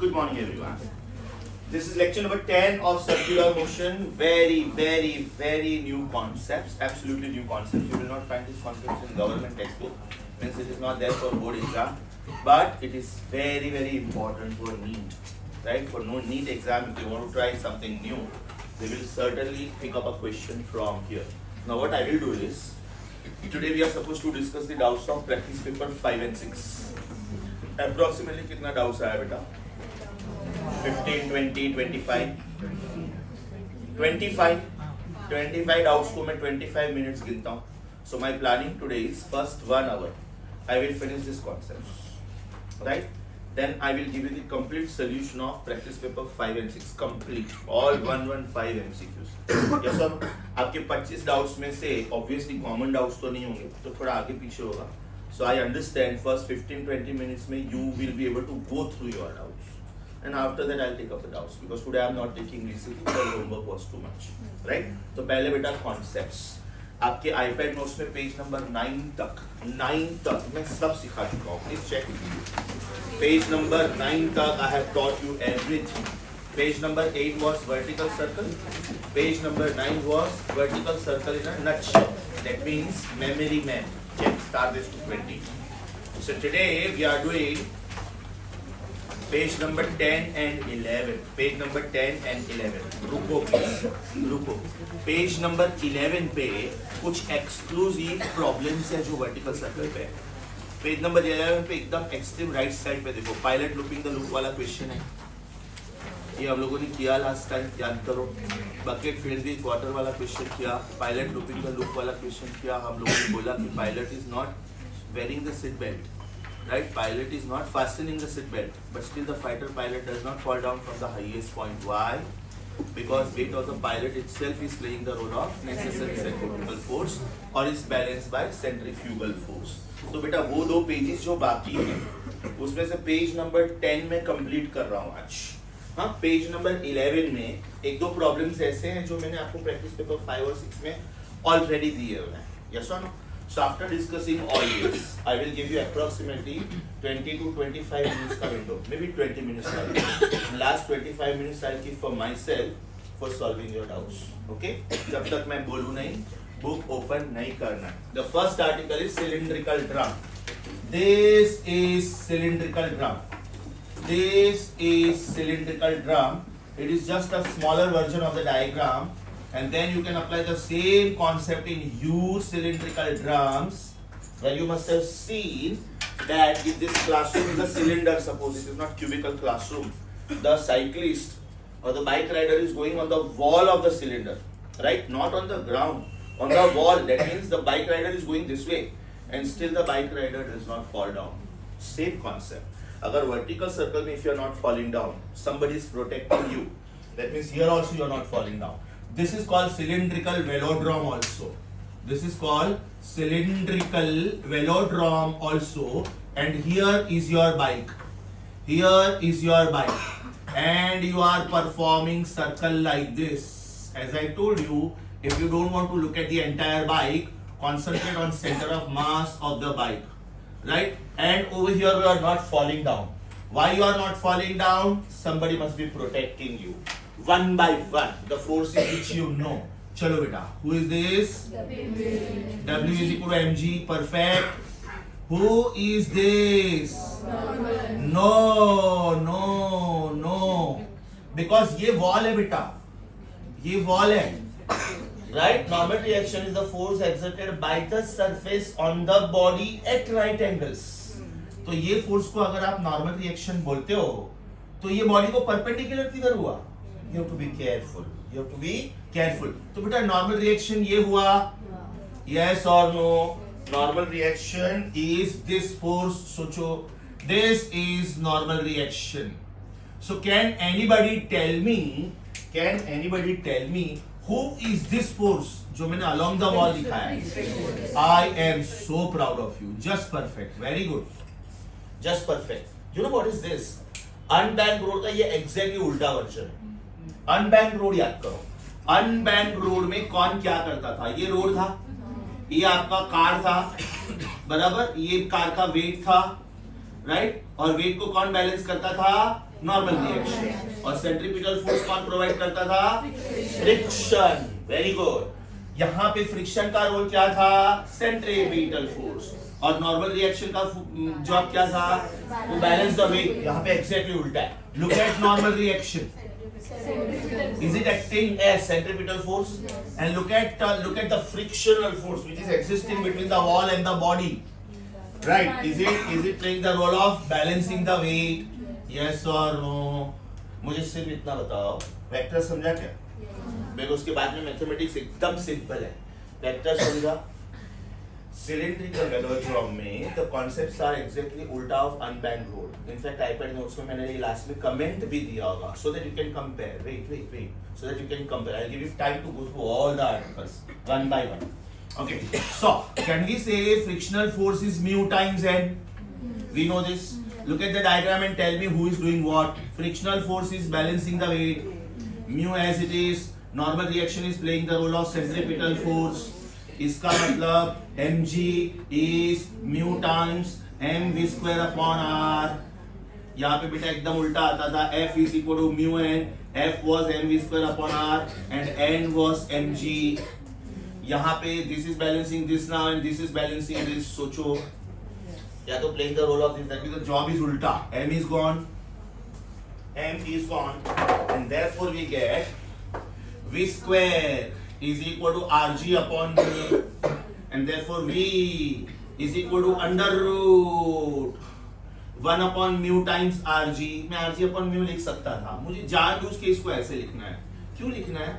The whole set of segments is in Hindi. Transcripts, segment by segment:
Good morning, everyone. This is lecture number 10 of circular motion. Very new concepts. Absolutely new concepts. You will not find these concepts in government textbook. Means it is not there for board exam. But it is very important for NEET. Right? For no NEET exam, if you want to try something new, they will certainly pick up a question from here. Now what I will do is, today we are supposed to discuss the doubts of practice paper 5 and 6. Approximately कितना doubts आया बेटा? 15, 20, 25. 25 doubts को मैं 25 minutes गिनता हूँ. So my planning today is first 1 hour I will finish this concept. Right? Then I will give you the complete solution of practice paper 5 and 6. Complete. All 115 MCQs. Yes or no? आपके 25 doubts में से obviously common doubts तो नहीं होंगे, तो थोड़ा आगे पीछे होगा. So I understand first 15-20 minutes में you will be able to go through your doubts. And after that I'll take up the doubts because today I'm not taking research because homework was too much. Right? तो पहले बेटा concepts. आपके iPad notes में पेज नंबर 9 तक मैं सब सिखा चुका हूँ. Please check. Page number 9 तक I have taught you everything. Page number 8 was vertical circle. Page number 9 was vertical circle in a nutshell. That means memory man. Check star this to 20. So today we are doing page number 10 and 11. Page number 10 and 11. रुको please. रुको. Page number 11 पे कुछ exclusive problems है जो vertical circle पे है. Page number 11 पे एकदम extreme right side पे देखो pilot looping the loop वाला question है. ये हम लोगों ने किया लास्ट टाइम, याद करो. बकेट फील्ड दी क्वार्टर वाला क्वेश्चन किया, पायलट लूपिंग द लूप वाला क्वेश्चन किया. हम लोगों ने बोला कि pilot is not wearing the seat belt, right? Pilot is not fastening the seat belt, but still the fighter pilot does not fall down from the highest point. Why? Because weight of the pilot itself is playing the role of necessary centrifugal force or is balanced by centrifugal force. तो बेटा वो दो पेजेस जो बाकी हैं उसमें से पेज नंबर 10 में कंप्लीट कर रहा हूँ आज. हाँ, पेज नंबर 11 में एक दो प्रॉब्लम्स ऐसे हैं जो मैंने आपको प्रैक्टिस पेपर 5 और 6 में ऑलरेडी दिए हुए हैं. यस और no? So after discussing all this, I will give you approximately 20 to 25 minutes का window, maybe 20 minutes का window. Last 25 minutes I'll keep for myself for solving your doubts. Okay? जब तक मैं बोलूँ नहीं, book open नहीं करना. The first article is cylindrical drum. This is cylindrical drum. This is cylindrical drum. It is just a smaller version of the diagram. And then you can apply the same concept in huge cylindrical drums, where you must have seen that if this classroom is a cylinder, suppose it is not cubicle classroom, the cyclist or the bike rider is going on the wall of the cylinder, right? Not on the ground, on the wall. That means the bike rider is going this way, and still the bike rider does not fall down. Same concept. Agar vertical circle mein if you are not falling down, somebody is protecting you. That means here also you are not falling down. This is called cylindrical velodrome also. This is called cylindrical velodrome also. And here is your bike. Here is your bike. And you are performing circle like this. As I told you, if you don't want to look at the entire bike, concentrate on center of mass of the bike. Right? And over here you are not falling down. Why you are not falling down? Somebody must be protecting you. One by one, the forces which you know. Chalo beta. Who is this? W is equal to mg. Perfect. Who is this? No. Because ये wall है बेटा. ये wall है. Right? Normal reaction is the force exerted by the surface on the body at right angles. तो ये फोर्स को अगर आप नॉर्मल रिएक्शन बोलते हो तो ये बॉडी को परपेंडिकुलर किधर हुआ? You have to be careful. You have to be careful. तो बेटा नॉर्मल रिएक्शन ये हुआ? Yes or no? Normal reaction is this force. सोचो, this is normal reaction. So can anybody tell me who is this force जो मैंने along the wall लिखा है? I am so proud of you. Just perfect. Very good. Just perfect. You know what is this? Unbanked road का ये exactly उल्टा वर्जन है. अनबैंक रोड याद करो. अनबैंक रोड में कौन क्या करता था? ये रोड था, ये आपका कार था, बराबर. ये कार का वेट था, राइट? और वेट को कौन बैलेंस करता था? Normal reaction. और सेंट्रीपिटल फोर्स कौन प्रोवाइड करता था? फ्रिक्शन। Very good. यहाँ पे फ्रिक्शन का रोल क्या था? Centripetal force. और नॉर्मल रिएक्शन का जॉब क्या था? To balance the weight. यहाँ पे एग्जैक्टली उल्टा है। Look at normal reaction, is it acting as centripetal force? And look at the frictional force which is existing between the wall and the body, right? Is it playing the role of balancing the weight? Yes or no? मुझे सिर्फ इतना बताओ, वेक्टर समझा क्या? देखो उसके बाद में मैथमेटिक्स एकदम सिंपल है। वेक्टर समझा? सिलिंड्रिकल वेलोड्रोम में the concepts are exactly उल्टा of unbanked road. In fact, iPad notes में मैंने लास्ट में कमेंट भी दिया होगा, so that you can compare. Wait, so that you can compare. I'll give you time to go through all the articles one by one. Okay. So can we say frictional force is mu times n? We know this. Look at the diagram and tell me who is doing what. Frictional force is balancing the weight. Mu as it is. Normal reaction is playing the role of centripetal force. इसका मतलब mg is mu times mv square upon r. यहाँ पे बेटा एकदम उल्टा आता था, f is equal to mu n, f was mv square upon r and n was mg. यहाँ पे this is balancing this now and this is balancing this. सोचो, या तो playing the role of this, that means the job is उल्टा. m is gone, and therefore we get v square is equal to rg upon mu, and therefore v is equal to under root 1 upon mu times rg. मैं rg upon mu लिख सकता था, मुझे जानबूझ के इसको ऐसे लिखना है। क्यों लिखना है?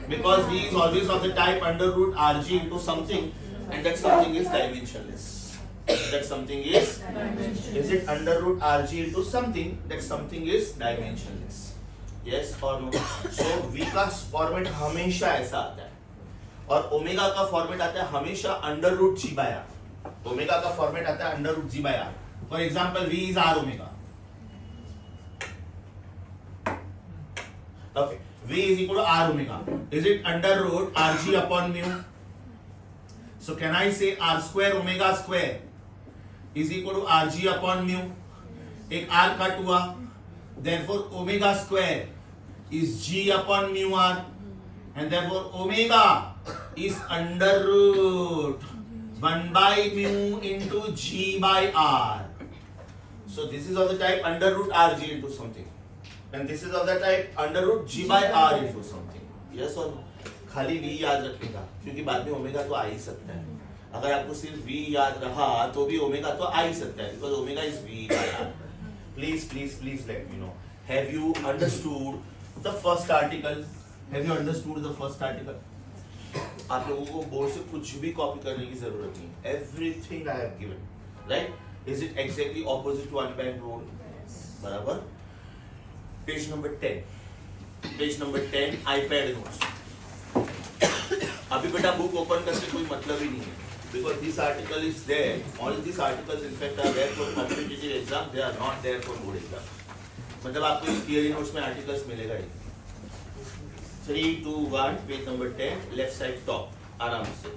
Because v is always of the type under root rg into something, and that something is dimensionless. That something is it under root rg into something? That something is dimensionless. Yes or no? So v का फॉर्मेट हमेशा ऐसा आता है, और ओमेगा का फॉर्मेट आता है हमेशा under root G by R. Omega का फॉर्मेट आता है under root G by R. For example v is r omega. Okay, v is equal to r omega. Is it under root rg upon mu? So can I say r square omega square is equal to rg upon mu? एक r कट हुआ, therefore omega square is g upon mu r, and therefore omega is under root 1 by mu into g by r. So this is of the type under root rg into something, and this is of the type under root g by r into something. Yes or no? खाली v याद रखिएगा, क्योंकि बाद में ओमेगा तो आ ही सकता है। अगर आपको सिर्फ v याद रहा तो भी ओमेगा तो आ ही सकता है, because omega is v by r. Please let me know. Have you understood the first article? Have you understood the first article? आप लोगों को बोर्ड से कुछ भी कॉपी करने की जरूरत नहीं। Everything I have given, right? Is it exactly opposite to unbanked road? बराबर? Page number 10. Page number 10 iPad notes. अभी बेटा बुक ओपन करके कोई मतलब ही नहीं है, because this article is there. All these articles in fact are there for competitive exam. They are not there for board exam. मतलब आपको इस थियरी नोट्स में आर्टिकल्स मिलेगा ही। 3, 2, 1 page number 10 left side top आराम से।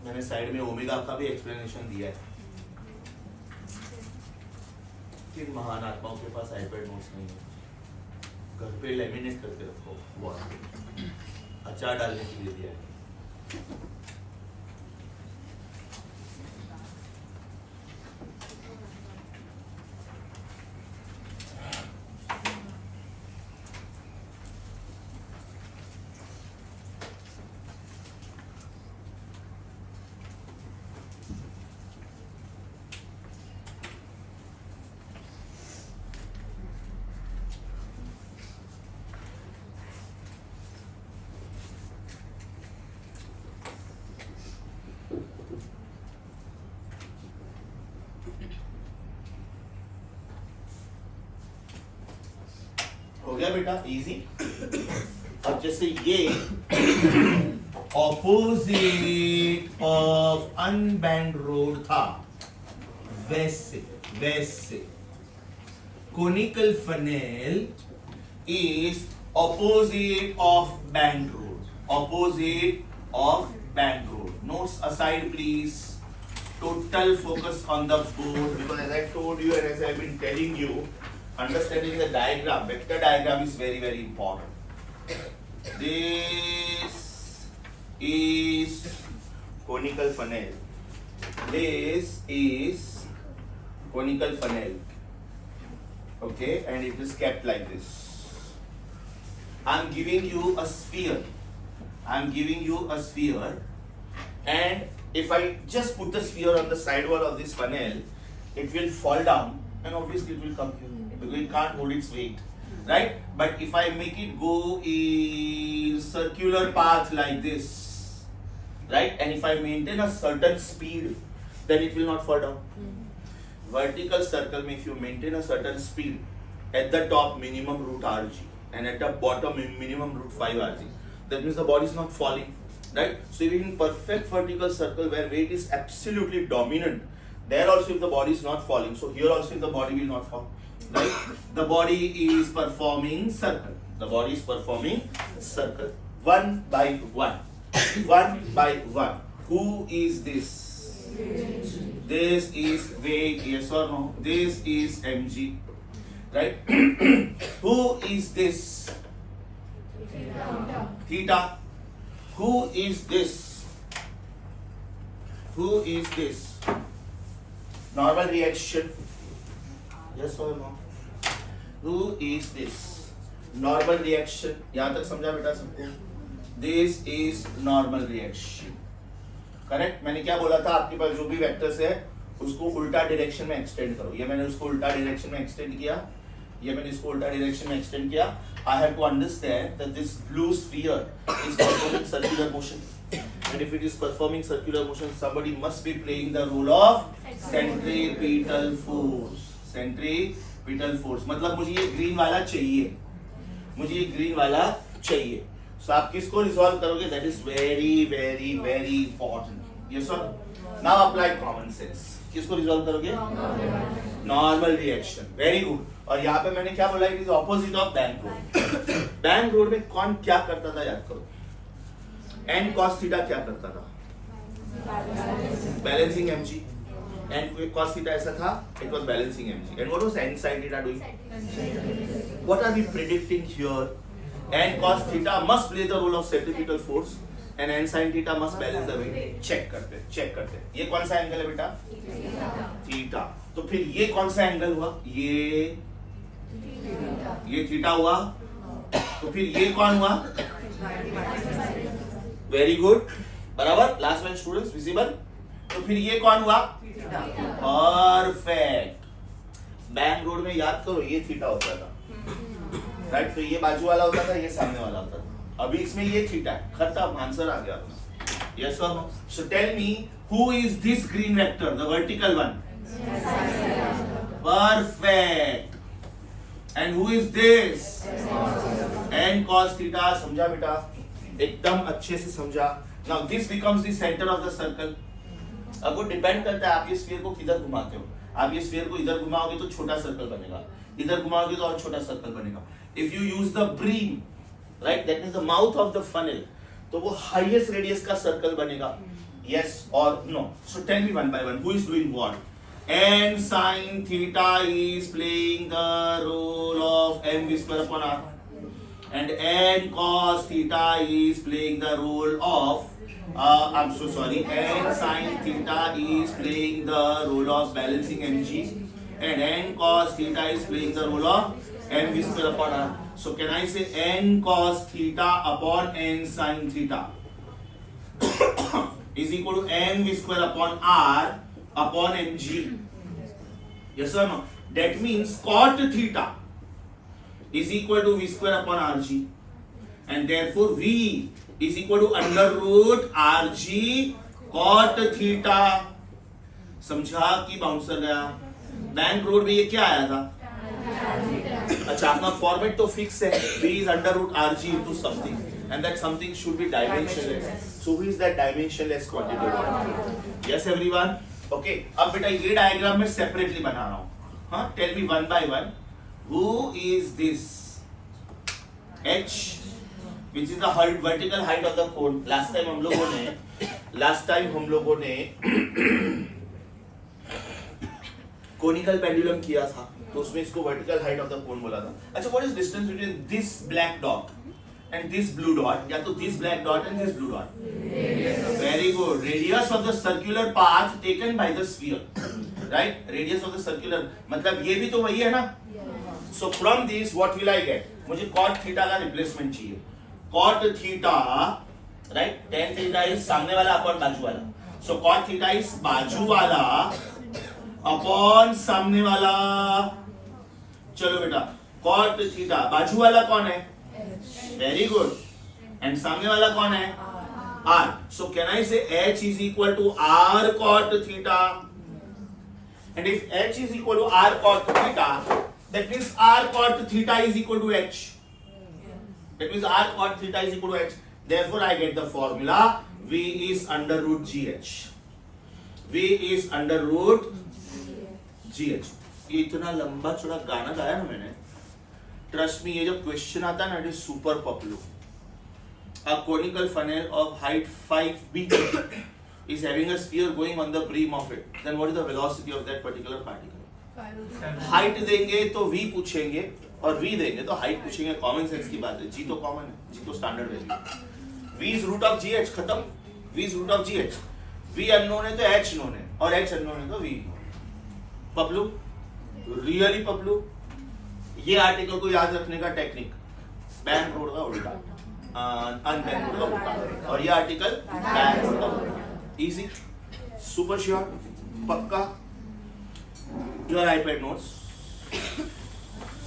मैंने साइड में ओमेगा का भी एक्सप्लेनेशन दिया है। किन महान आत्माओं के पास आईपैड नोट्स नहीं है? घर पे लेमिनेट करके रखो, वो अचार डालने के लिए दिया है। हो गया बेटा, इजी। अब जैसे ये ऑपोजिट ऑफ अनबैंड रोड था, वैसे conical funnel is opposite of bank road. Opposite of bank road. Notes aside, please. Total focus on the board, because as I told you and as I've been telling you, understanding the diagram, vector diagram is very, very important. This is conical funnel. This is conical funnel. Okay, and it is kept like this. I'm giving you a sphere. I'm giving you a sphere, and if I just put the sphere on the side wall of this funnel, it will fall down, and obviously it will come here because it can't hold its weight, right? But if I make it go in circular path like this, right, and if I maintain a certain speed, then it will not fall down. Vertical circle, if you maintain a certain speed, at the top minimum root Rg and at the bottom minimum root 5 Rg, that means the body is not falling, right? So even in perfect vertical circle where weight is absolutely dominant, there also if the body is not falling, so here also if the body will not fall, right? The body is performing circle. The body is performing circle. One by one. One by one. Who is this? This is weight, yes or no? This is mg, right? Who is this? Theta. Who is this? Who is this? Normal reaction. Yes or no? Who is this? Normal reaction. यहाँ तक समझा बेटा सबको? This is normal reaction. Correct? मैंने क्या बोला था, आपके पास जो भी वेक्टर्स है उसको उल्टा डायरेक्शन में एक्सटेंड करो. ये मैंने उसको उल्टा डायरेक्शन में एक्सटेंड किया. ये मैंने इसको उल्टा डायरेक्शन में एक्सटेंड किया. I have to understand that this blue sphere is performing circular motion. And if it is performing circular motion, somebody must be playing the role of centripetal force. Centripetal force. मतलब मुझे ये ग्रीन वाला चाहिए. मुझे ये ग्रीन वाला चाहिए. So आप किसको रिजॉल्व करोगे? That is very, very, very important. Yes or no? Now apply common sense. किसको रिजॉल्व करोगे? Normal reaction. Very good. और यहाँ पे मैंने क्या बोला? It is opposite of bank road. Bank road में कौन क्या करता था याद करो? एन कॉस थीटा क्या करता था? Balancing MG. N cos theta ऐसा था, it was balancing MG. And what was N sine theta doing? What are we predicting here? N cos theta must play the role of centripetal force and n sin theta must balance the weight. Check करते. ये कौन सा एंगल है बेटा? थीटा. तो फिर ये कौन सा एंगल हुआ? ये थीटा हुआ. तो फिर ये कौन हुआ? Very good. बराबर. Last bench students visible. तो फिर ये कौन हुआ? परफेक्ट. बैंक रोड में याद करो ये थीटा होता था, राइट? तो ये बाजू वाला होता था, ये सामने वाला होता था. अभी इसमें ये थीटा है. खत्म. आंसर आ गया अपना. यस और no? So tell me, who is this green vector, the vertical one? Perfect. And who is this? N cos theta. समझा बेटा? एकदम अच्छे से समझा. Now this becomes the centre of the circle. अब वो डिपेंड करता है आप ये स्फीयर को किधर घुमाते हो. आप ये स्फीयर को इधर घुमाओगे तो छोटा सर्कल बनेगा, इधर घुमाओगे तो और छोटा सर्कल बनेगा. If you use the brim, right, that means the mouth of the funnel, तो वो highest radius का circle बनेगा. yes or no? So tell me one by one, who is doing what? n sin theta is playing the role of m square upon r, and n cos theta is playing the role of I'm so sorry, n sin theta is playing the role of balancing mg, and n cos theta is playing the role of m square upon r. So can I say n cos theta upon n sin theta is equal to m square upon r upon mg? Yes or no? That means cot theta is equal to v square upon rg, and therefore v is equal to under root rg cot theta. समझा कि बाउंसर गया? बैंक रोड में ये क्या आया था? अच्छा, अपना फॉर्मेट तो फिक्स है. v is under root rg into something, and that something should be dimensionless. So who is that dimensionless quantity? Yes everyone? Okay. अब बेटा ये डायग्राम में सेपरेटली बना रहा हूँ. हाँ, tell me one by one, who is this? h which is the vertical height of the cone. Last time हम लोगों ने कोनिकल पेंडुलम किया था, तो उसमें इसको vertical height of the cone बोला था. अच्छा, what is distance between this black dot and this blue dot, या तो this black dot and this blue dot? Very good. Radius of the circular path taken by the sphere, right? Radius of the circular, मतलब ये भी तो वही है ना. So from this what will I get? मुझे कॉट थीटा का रिप्लेसमेंट चाहिए. Cot theta, right? Tan theta is सामने वाला अपॉन बाजू वाला. सो कॉट थीटा इज बाजू वाला अपॉन सामने वाला. चलो बेटा, कॉट थीटा बाजू वाला कौन है? Very good. एंड सामने वाला कौन है? Are. So can I say h is equal to R cot theta? And if h is equal to R cot theta, that means R cot theta is equal to h. That means r cot theta is equal to h. Therefore, I get the formula V is under root GH. V is under root GH. ये इतना लंबा चौड़ा गाना गाया ना मैंने. Trust me, ये जब क्वेश्चन आता है ना, it is super popular. A conical funnel of height 5b is having a sphere going on the brim of it. Then what is the velocity of that particular particle? Height देंगे तो v पूछेंगे, और v देंगे तो हाइट पूछेंगे. कॉमन सेंस की बात है. g तो कॉमन है, g तो standard value. v is root of gh, खत्म. v is root of gh. v unknown है तो h नोन है, और h अननोन है तो v known. Paplu, really Paplu. ये आर्टिकल को याद रखने का टेक्निक, बैन रोड का उल्टा, अनबैन रोड का उल्टा, और ये आर्टिकल बैन रोड का उल्टा. इजी, सुपर श्योर, पक्का. Your iPad notes.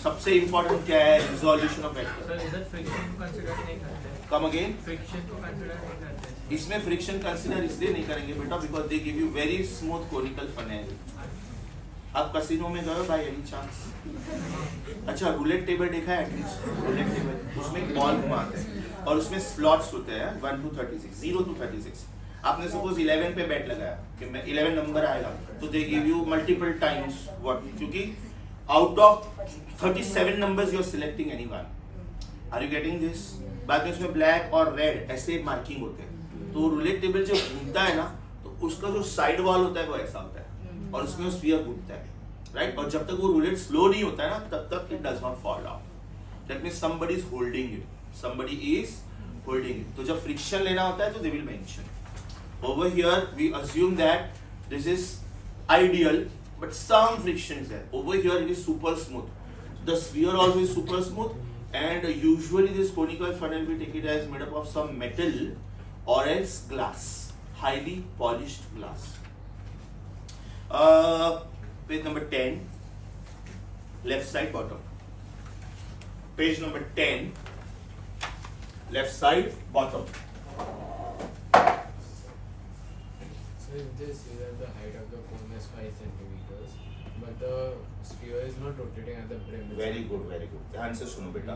सबसे इंपॉर्टेंट क्या है? Resolution of vector. सर, इधर फ्रिक्शन को कंसीडर नहीं करते. Come again. फ्रिक्शन को कंसीडर नहीं करते. इसमें फ्रिक्शन कंसीडर इसलिए नहीं करेंगे बेटा, because they give you very smooth conical funnel. आप कसिनो में गए बाय एनी चांस? अच्छा, रूलेट टेबल देखा है एटलीस्ट? रूलेट टेबल, उसमें बॉल घुमाते हैं और उसमें स्लॉट्स होते हैं 1 to 36, 0 to 36. आपने सपोज 11 पे बेट लगाया कि मैं 11 नंबर आएगा, तो they give you multiple times what, क्योंकि out of 37 numbers you are selecting anyone. Are you getting this? बाद में उसमें ब्लैक और रेड ऐसे मार्किंग होते हैं. तो रूलेट टेबल जब घूमता है ना, तो उसका जो साइड वॉल होता है वो ऐसा होता है, और उसमें स्फीयर घूमता है, राइट? और जब तक वो रूलेट स्लो नहीं होता है ना, तब तक it does not fall down. That means somebody is holding it, somebody is holding it. तो जब फ्रिक्शन लेना होता है तो they will mention. Over here, we assume that this is ideal, but some friction is there. Over here, it is super smooth. The sphere also is super smooth, and usually this conical funnel we take it as made up of some metal or else glass, highly polished glass. Page number 10, left side bottom. Page number 10, left side bottom. If they say that the height of the cone is 5 centimeters, but the sphere is not rotating at the brim. Very good, very good. ध्यान से सुनो बेटा.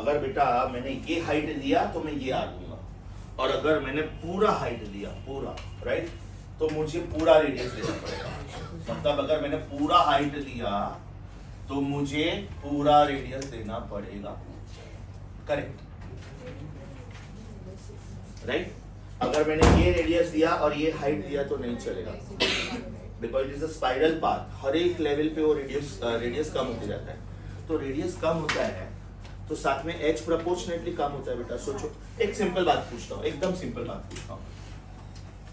अगर बेटा मैंने ये हाइट लिया तो मैं ये आ दूंगा, और अगर मैंने पूरा हाइट लिया, पूरा, राइट, तो मुझे पूरा रेडियस देना पड़ेगा. मतलब अगर मैंने पूरा हाइट लिया तो मुझे पूरा रेडियस देना पड़ेगा. Correct, right? अगर मैंने ये रेडियस दिया और ये हाइट दिया तो नहीं चलेगा, because it is a spiral path. हर एक लेवल पे वो रेडियस कम होते जाता है. तो रेडियस कम होता है तो साथ में एच प्रोपोर्शनेटली कम होता है. बेटा सोचो, एक सिंपल बात पूछता हूँ, एकदम सिंपल बात पूछता हूँ.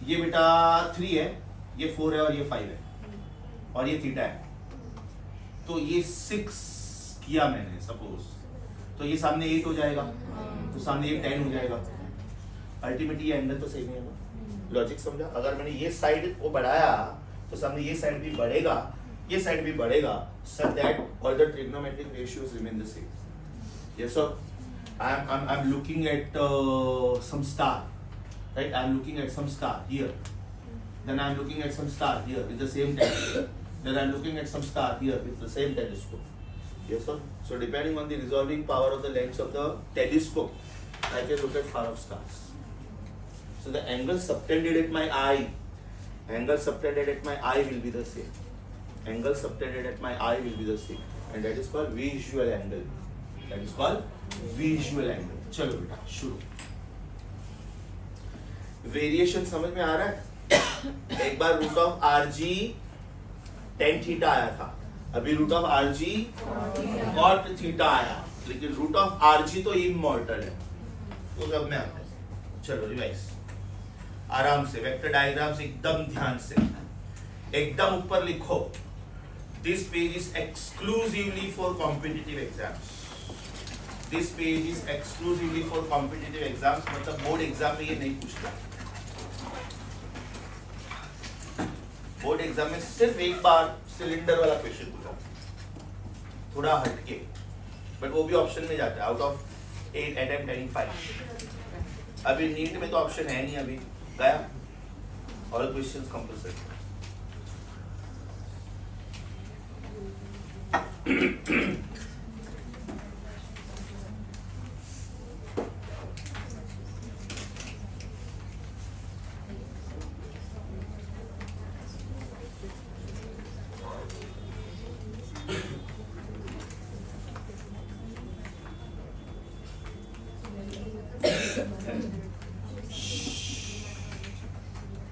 ये बेटा 3 है, ये 4 है, और ये 5 है, और ये थीटा है. तो ये 6 किया मैंने सपोज, तो ये सामने 8 हो जाएगा, तो सामने ये 10 हो जाएगा. अल्टीमेटली ये एंगल तो सही नहीं होगा. लॉजिक समझा? अगर मैंने ये साइड को बढ़ाया तो सामने ये साइड भी बढ़ेगा, ये साइड भी बढ़ेगा, so that all the trigonometric ratios remain the same. Yes sir. I'm looking at some star, right? I'm looking at some star here. Then I'm looking at some star here with the same telescope. Then I'm looking at some star here with the same telescope. Yes sir. So depending on the resolving power of the lens of the telescope, I can look at far off stars. So the angle subtended at my eye, will be the same. Angle subtended at my eye will be the same, and that is called visual angle. That is called visual angle. चलो बेटा शुरू. वेरिएशन समझ में आ रहा है? एक बार root of r g ten theta आया था, अभी root of r g cot theta आया, लेकिन रूट ऑफ आर जी तो इमॉर्टल है, वो सब में आता है. चलो रिवाइज आराम से, वेक्टर डायग्राम्स एकदम ध्यान से, एकदम ऊपर लिखो. This page is exclusively for competitive exams. This page is exclusively for competitive exams, मतलब बोर्ड एग्जाम में ये नहीं पूछता. बोर्ड एग्जाम में सिर्फ एक बार सिलेंडर वाला क्वेश्चन पूछा, थोड़ा हटके, बट वो भी ऑप्शन में जाता है. Out of 8 attempt any 5. अभी नीट में तो ऑप्शन है नहीं, अभी गया. All questions compulsory.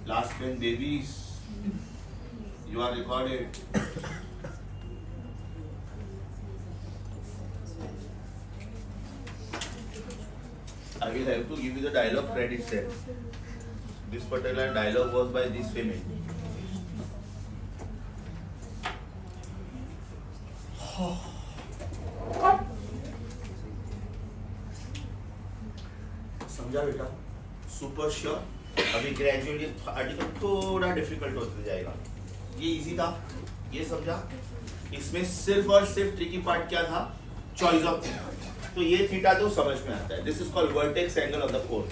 Last 10 babies, you are recorded. I will have to give you the dialogue credit set. This particular dialogue was by this female. समझा बेटा? Super sure. अभी ग्रेजुअली आर्टिकल थोड़ा डिफिकल्ट होते जाएगा. ये इजी था, ये समझा. इसमें सिर्फ और सिर्फ ट्रिकी पार्ट क्या था? Choice of theta. तो ये थीटा तो समझ में आता है. This is called vertex angle of the cone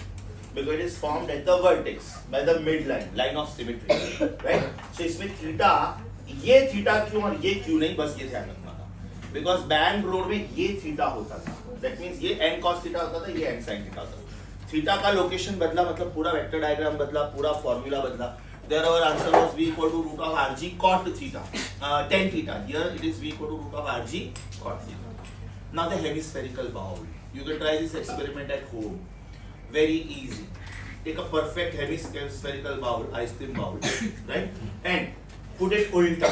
because it is formed at the vertex by the mid line, line of symmetry, right. So इसमें थीटा, ये थीटा क्यों और ये क्यों नहीं, बस ये ध्यान रखना था. बिकॉज बैंक रोड में ये थीटा होता था, दैट मींस ये n cos थीटा होता था, ये n sin थीटा होता था. थीटा का लोकेशन बदला मतलब पूरा वेक्टर डायग्राम बदला, पूरा फॉर्मूला बदला. There our answer was v equal to root of rg cot theta, tan theta. Here it is v equal to root of rg cot theta. Now the hemispherical bowl, you can try this experiment at home. Very easy. Take a perfect hemispherical bowl, ice cream bowl, right? And put it ulta,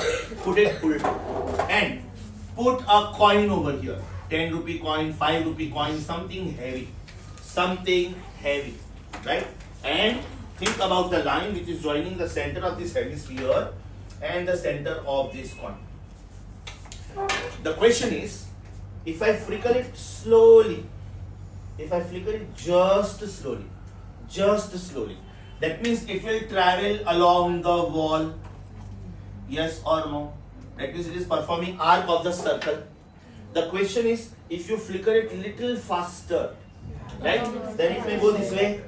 and put a coin over here. 10 rupee coin, 5 rupee coin, something heavy, right? And think about the line which is joining the center of this hemisphere and the center of this coin. The question is, if I flicker it slowly, if I flicker it just slowly, that means it will travel along the wall. Yes or no? That means it is performing arc of the circle. The question is, if you flicker it little faster, right, then it may go this way.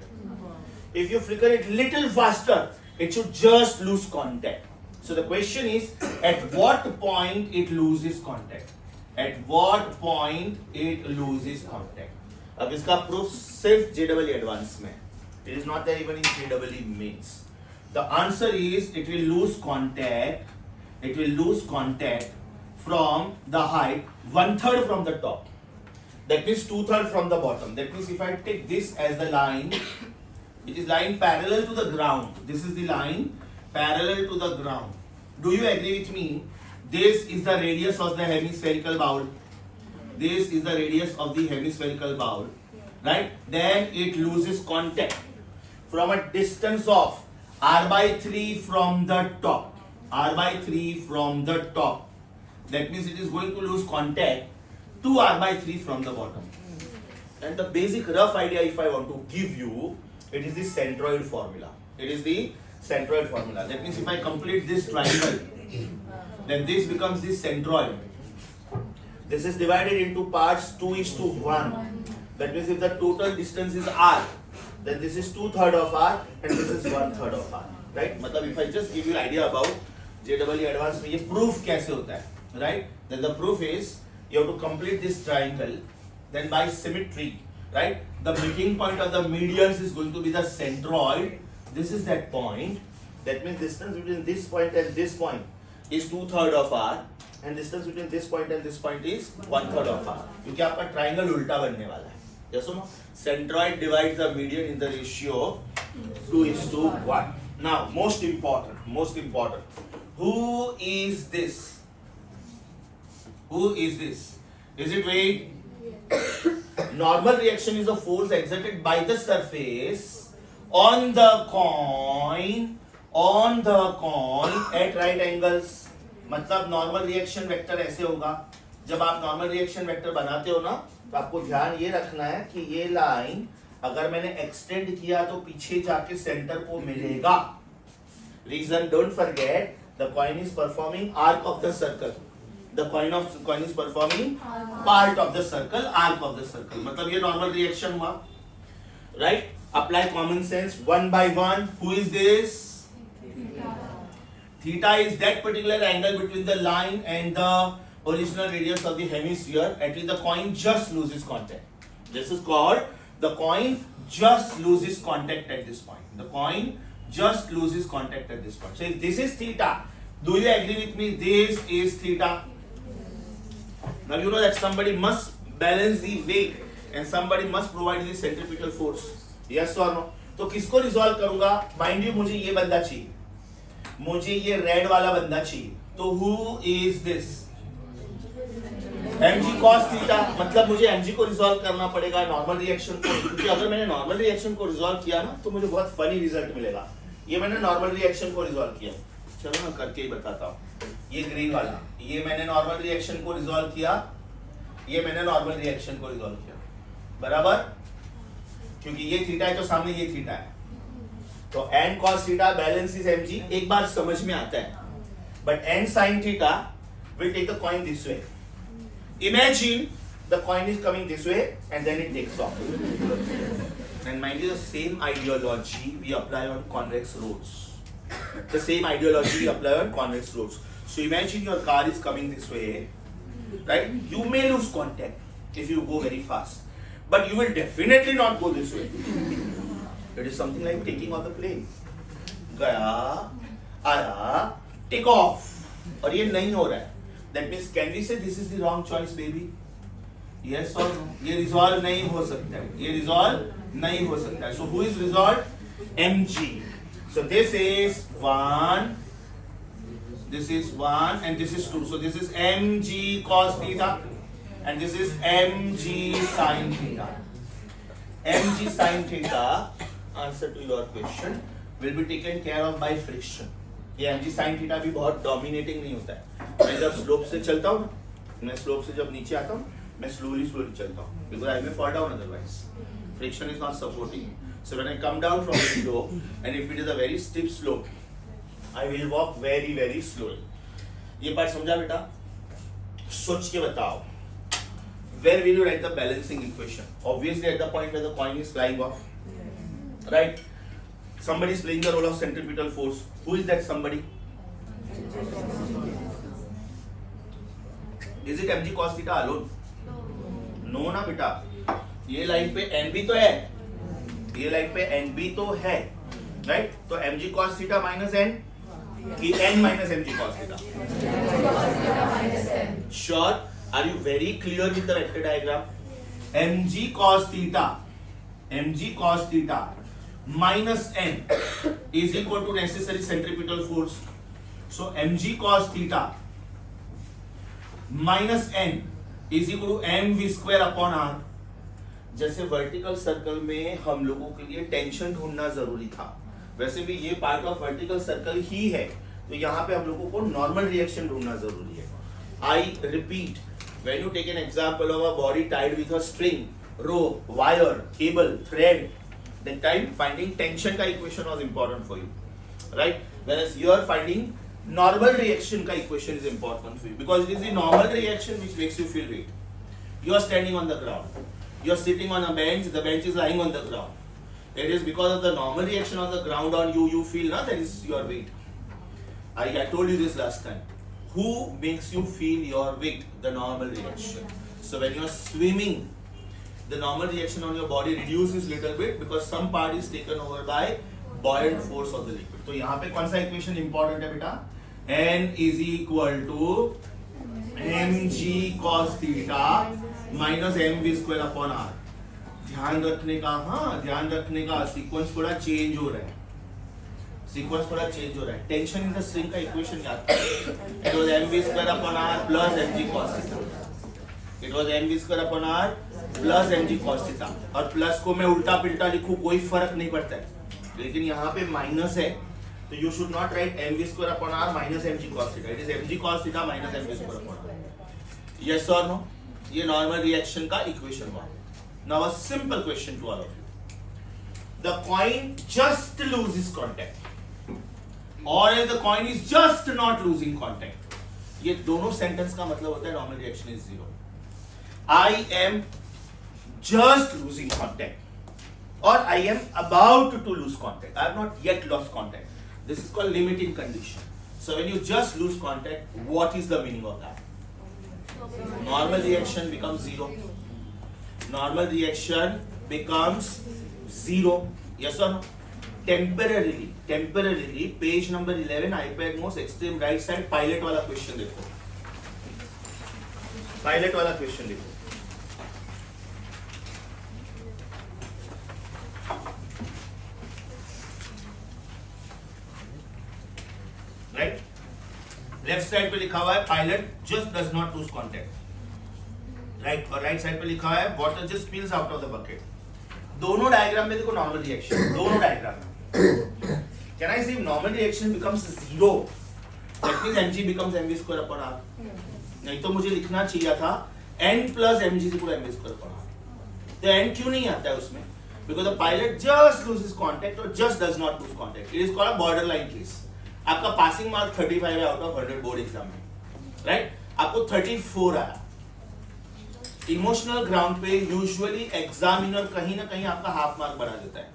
If you flicker it little faster, it should just lose contact. So the question is, at what point it loses contact? At what point it loses contact? अब इसका प्रूफ सिर्फ JEE एडवांस में. It is not there even in JEE mains. The answer is it will lose contact. It will lose contact from the height 1/3 from the top. That means 2/3 from the bottom. That means if I take this as the line, it is line parallel to the ground. This is the line parallel to the ground. Do you agree with me? This is the radius of the hemispherical bowl. This is the radius of the hemispherical bowl, right? Then it loses contact from a distance of r/3 from the top. r/3 from the top. That means it is going to lose contact to r/3 from the bottom. And the basic rough idea, if I want to give you, it is the centroid formula. It is the centroid formula. That means if I complete this triangle, then this becomes the centroid. This is divided into parts 2:1. That means if the total distance is r, then this is 2/3 of r and this is 1/3 of r. Right? मतलब if I just give you idea about JEE advanced में ये proof कैसे होता है, right? Then the proof is you have to complete this triangle. Then by symmetry, right? The meeting point of the medians is going to be the centroid. This is that point. That means distance between this point and this point is 2/3 of r. and distance between this point and this point is 1/3 of r, क्योंकि आपका ट्राइंगल उल्टा बनने वाला है. Yes or no? Centroid divides the median in the ratio 2:1. Now, most important. Who is this? Who is this? Is it weight? Normal reaction is a force exerted by the surface on the coin at right angles. मतलब नॉर्मल रिएक्शन वेक्टर ऐसे होगा. जब आप नॉर्मल रिएक्शन वेक्टर बनाते हो ना, तो आपको ध्यान ये रखना है कि ये लाइन अगर मैंने एक्सटेंड किया तो पीछे जाके सेंटर को मिलेगा. Reason, don't forget, the coin is performing arc of the circle. The coin is performing part of the circle, arc of the circle. मतलब ये नॉर्मल रिएक्शन हुआ, right? Apply common sense. 1/1. Who is this? Theta is that particular angle between the line and the original radius of the hemisphere at which the coin just loses contact. This is called the coin just loses contact at this point. The coin just loses contact at this point. So if this is theta, do you agree with me? This is theta. Now you know that somebody must balance the weight and somebody must provide the centripetal force. Yes or no? तो किसको रिजॉल्व करूंगा? माइंड यू, मुझे ये बंदा चाहिए, मुझे ये रेड वाला बंदा चाहिए. तो who is this? mg cos theta. मतलब मुझे mg को रिजॉल्व करना पड़ेगा नॉर्मल रिएक्शन को, क्योंकि अगर मैंने नॉर्मल रिएक्शन को रिजॉल्व किया ना तो मुझे बहुत फनी रिजल्ट मिलेगा. ये मैंने नॉर्मल रिएक्शन को रिजॉल्व किया. चलो मैं करके ही बताता हूँ. ये ग्रीन वाला, ये मैंने नॉर्मल रिएक्शन को रिजॉल्व किया, ये मैंने नॉर्मल रिएक्शन को रिजॉल्व किया, बराबर? क्योंकि ये थीटा है तो सामने ये थीटा है, तो n cos theta balance is mg. एक बार समझ में आता है, but n sin theta will take the coin this way. Imagine the coin is coming this way and then it takes off. And mind you, the same ideology we apply on convex roads. The same ideology we apply on convex roads. So imagine your car is coming this way, right? You may lose contact if you go very fast, but you will definitely not go this way. It is something like taking off the plane. गया, आया, take off. और ये नहीं हो रहा है. That means can we say this is the wrong choice, baby? Yes or no? ये resolve नहीं हो सकता है. ये resolve नहीं हो सकता है. So who is resolved? mg. So this is 1, this is 1, and this is 2. So this is mg cos theta, and this is mg sin theta. mg sin theta, answer to your question, will be taken care of by friction. ये mg sin थीटा भी बहुत डोमिनेटिंग नहीं होता है. मैं जब स्लोप से चलता हूँ, मैं स्लोप से जब नीचे आता हूँ, मैं स्लोली चलता हूँ, because I may fall down otherwise. Friction is not supporting me. So when I come down from the slope, and if it is a very steep slope, I will walk very very slowly. ये बात समझा बेटा? सोच के बताओ. Where will you write the balancing equation? Obviously at the point where the coin is flying off, right? Somebody is playing the role of centripetal force. Who is that somebody? Is it mg cos theta alone? No ना बेटा. ये लाइन पे nb तो है, ये लाइन पे nb तो है, right? तो mg cos theta minus n कि n minus mg cos theta. Sure? Are you very clear with the vector diagram? mg cos theta minus n is equal to necessary centripetal force. So mg cos theta minus n is equal to mv square upon r. जैसे वर्टिकल सर्कल में हम लोगों के लिए टेंशन ढूंढना जरूरी था, वैसे भी ये पार्ट ऑफ वर्टिकल सर्कल ही है, तो यहाँ पे हम लोगों को नॉर्मल रिएक्शन ढूंढना जरूरी है. I repeat, when you take an example of a body tied with a string, rope, wire, cable, thread, that time finding tension का equation was important for you, right? Whereas you are finding normal reaction का equation is important for you, because it is the normal reaction which makes you feel weight. You are standing on the ground, you are sitting on a bench, the bench is lying on the ground. It is because of the normal reaction on the ground on you, you feel that is your weight. I told you this last time. Who makes you feel your weight? The normal reaction. So when you are swimming, the normal reaction on your body reduces little bit because some part is taken over by buoyant force of the liquid. तो यहाँ पे कौन सा equation important है बेटा? N is equal to mg cos theta minus mv square upon r. ध्यान रखने का सीक्वेंस थोड़ा चेंज हो रहा है, टेंशन इन द स्ट्रिंग का इक्वेशन याद करो. It was mv square upon r plus mg cos theta. It was mv square upon r plus mg cos theta. और प्लस को मैं उल्टा पिल्टा लिखूं कोई फर्क नहीं पड़ता है, लेकिन यहाँ पे माइनस है तो you should not right mv square upon r minus mg cos theta. It is mg cos theta minus mv square upon r. Yes or no? ये नॉर्मल रिएक्शन का इक्वेशन हुआ. Now a simple question to all of you. The coin just loses contact, or else the coin is just not losing contact. ये दोनों सेंटेंस का मतलब होता है normal reaction is zero. I am just losing contact, or I am about to lose contact. I have not yet lost contact. This is called limiting condition. So when you just lose contact, what is the meaning of that? Normal reaction becomes zero. Normal reaction becomes zero. Yes or no? Temporarily, page number 11, iPad most extreme right side, pilot वाला question देखो. Right? Left side पे लिखा हुआ है pilot just does not lose contact. Right और राइट साइड पे लिखा है water just spills out of the bucket. दोनों डायग्राम में देखो नॉर्मल रिएक्शन, दोनों डायग्राम में. कैन आई से normal reaction becomes zero, that means mg becomes mv square upon r. नहीं तो मुझे लिखना चाहिए था n प्लस mg से पूरा mv स्क्वायर अपॉन r. तो n क्यों नहीं आता है उसमें? Because the pilot just loses contact और just does not lose contact. It is called a border line case. आपका पासिंग मार्क 35 है आउट ऑफ 100 बोर्ड एग्जाम में, राइट? आपको 34 आया. इमोशनल ग्राउंड पे यूजुअली एग्जामिनर कहीं ना कहीं आपका हाफ मार्क बढ़ा देता है,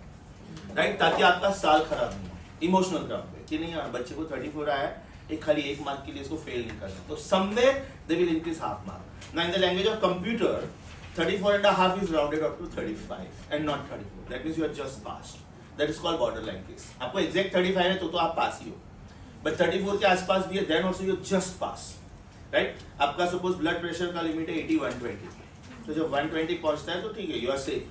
राइट? ताकि आपका साल खराब नहीं हो. इमोशनल ग्राउंड पे कि नहीं यार बच्चे को 34 आया है, एक खाली एक मार्क के लिए इसको फेल नहीं करना, तो somewhere they will increase half mark. Now in the language of computer 34.5 is rounded up to 35 and not 34. That means you are just passed. That is called borderline case. आपको एग्जैक्ट 35 है तो आप पास ही हो, बट 34 के आसपास भी है then also you just pass, right? आपका सपोज ब्लड प्रेशर का लिमिट है 80-120, तो जब 120 पहुंचता है तो ठीक है, यू आर सेफ.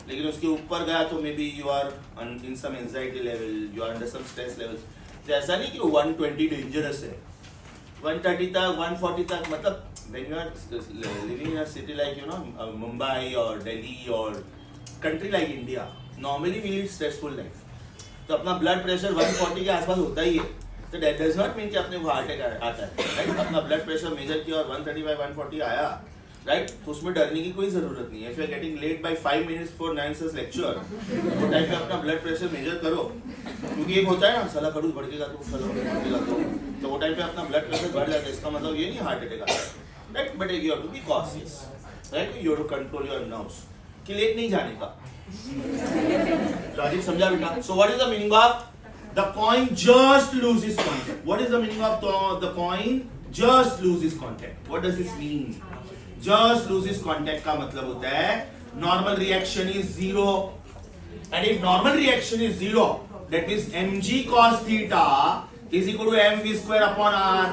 लेकिन उसके ऊपर गया तो maybe you are in some anxiety level, you are under some stress levels. तो ऐसा नहीं कि 120 डेंजरस है, 130 तक 140 तक, मतलब when you are living in a city like Mumbai or Delhi or country like India, normally we lead stressful life. तो अपना ब्लड प्रेशर 140 के आसपास होता ही है, तो that does not mean कि अपने को हार्ट अटैक आता है, राइट? अपना ब्लड प्रेशर मेजर किया और 135-140 आया, राइट? तो उसमें डरने की कोई जरूरत नहीं है. If you are getting late by 5 minutes for 9 sir लेक्चर, वो टाइम पे अपना ब्लड प्रेशर मेजर करो, क्योंकि एक होता है ना साला खड़ूस भड़केगा तो वो टाइम पे अपना ब्लड प्रेशर बढ़ जाता है. इसका मतलब ये नहीं हार्ट अटैक आता है, right? But you have to be cautious, right? You have to control your nerves कि लेट नहीं जाने का. लॉजिक समझा बेटा? So what is the meaning of the coin just loses contact? What is the meaning of the coin just loses contact? What does this mean? Just loses contact का मतलब होता है normal reaction is zero, and if normal reaction is zero that means mg cos theta is equal to mv square upon r.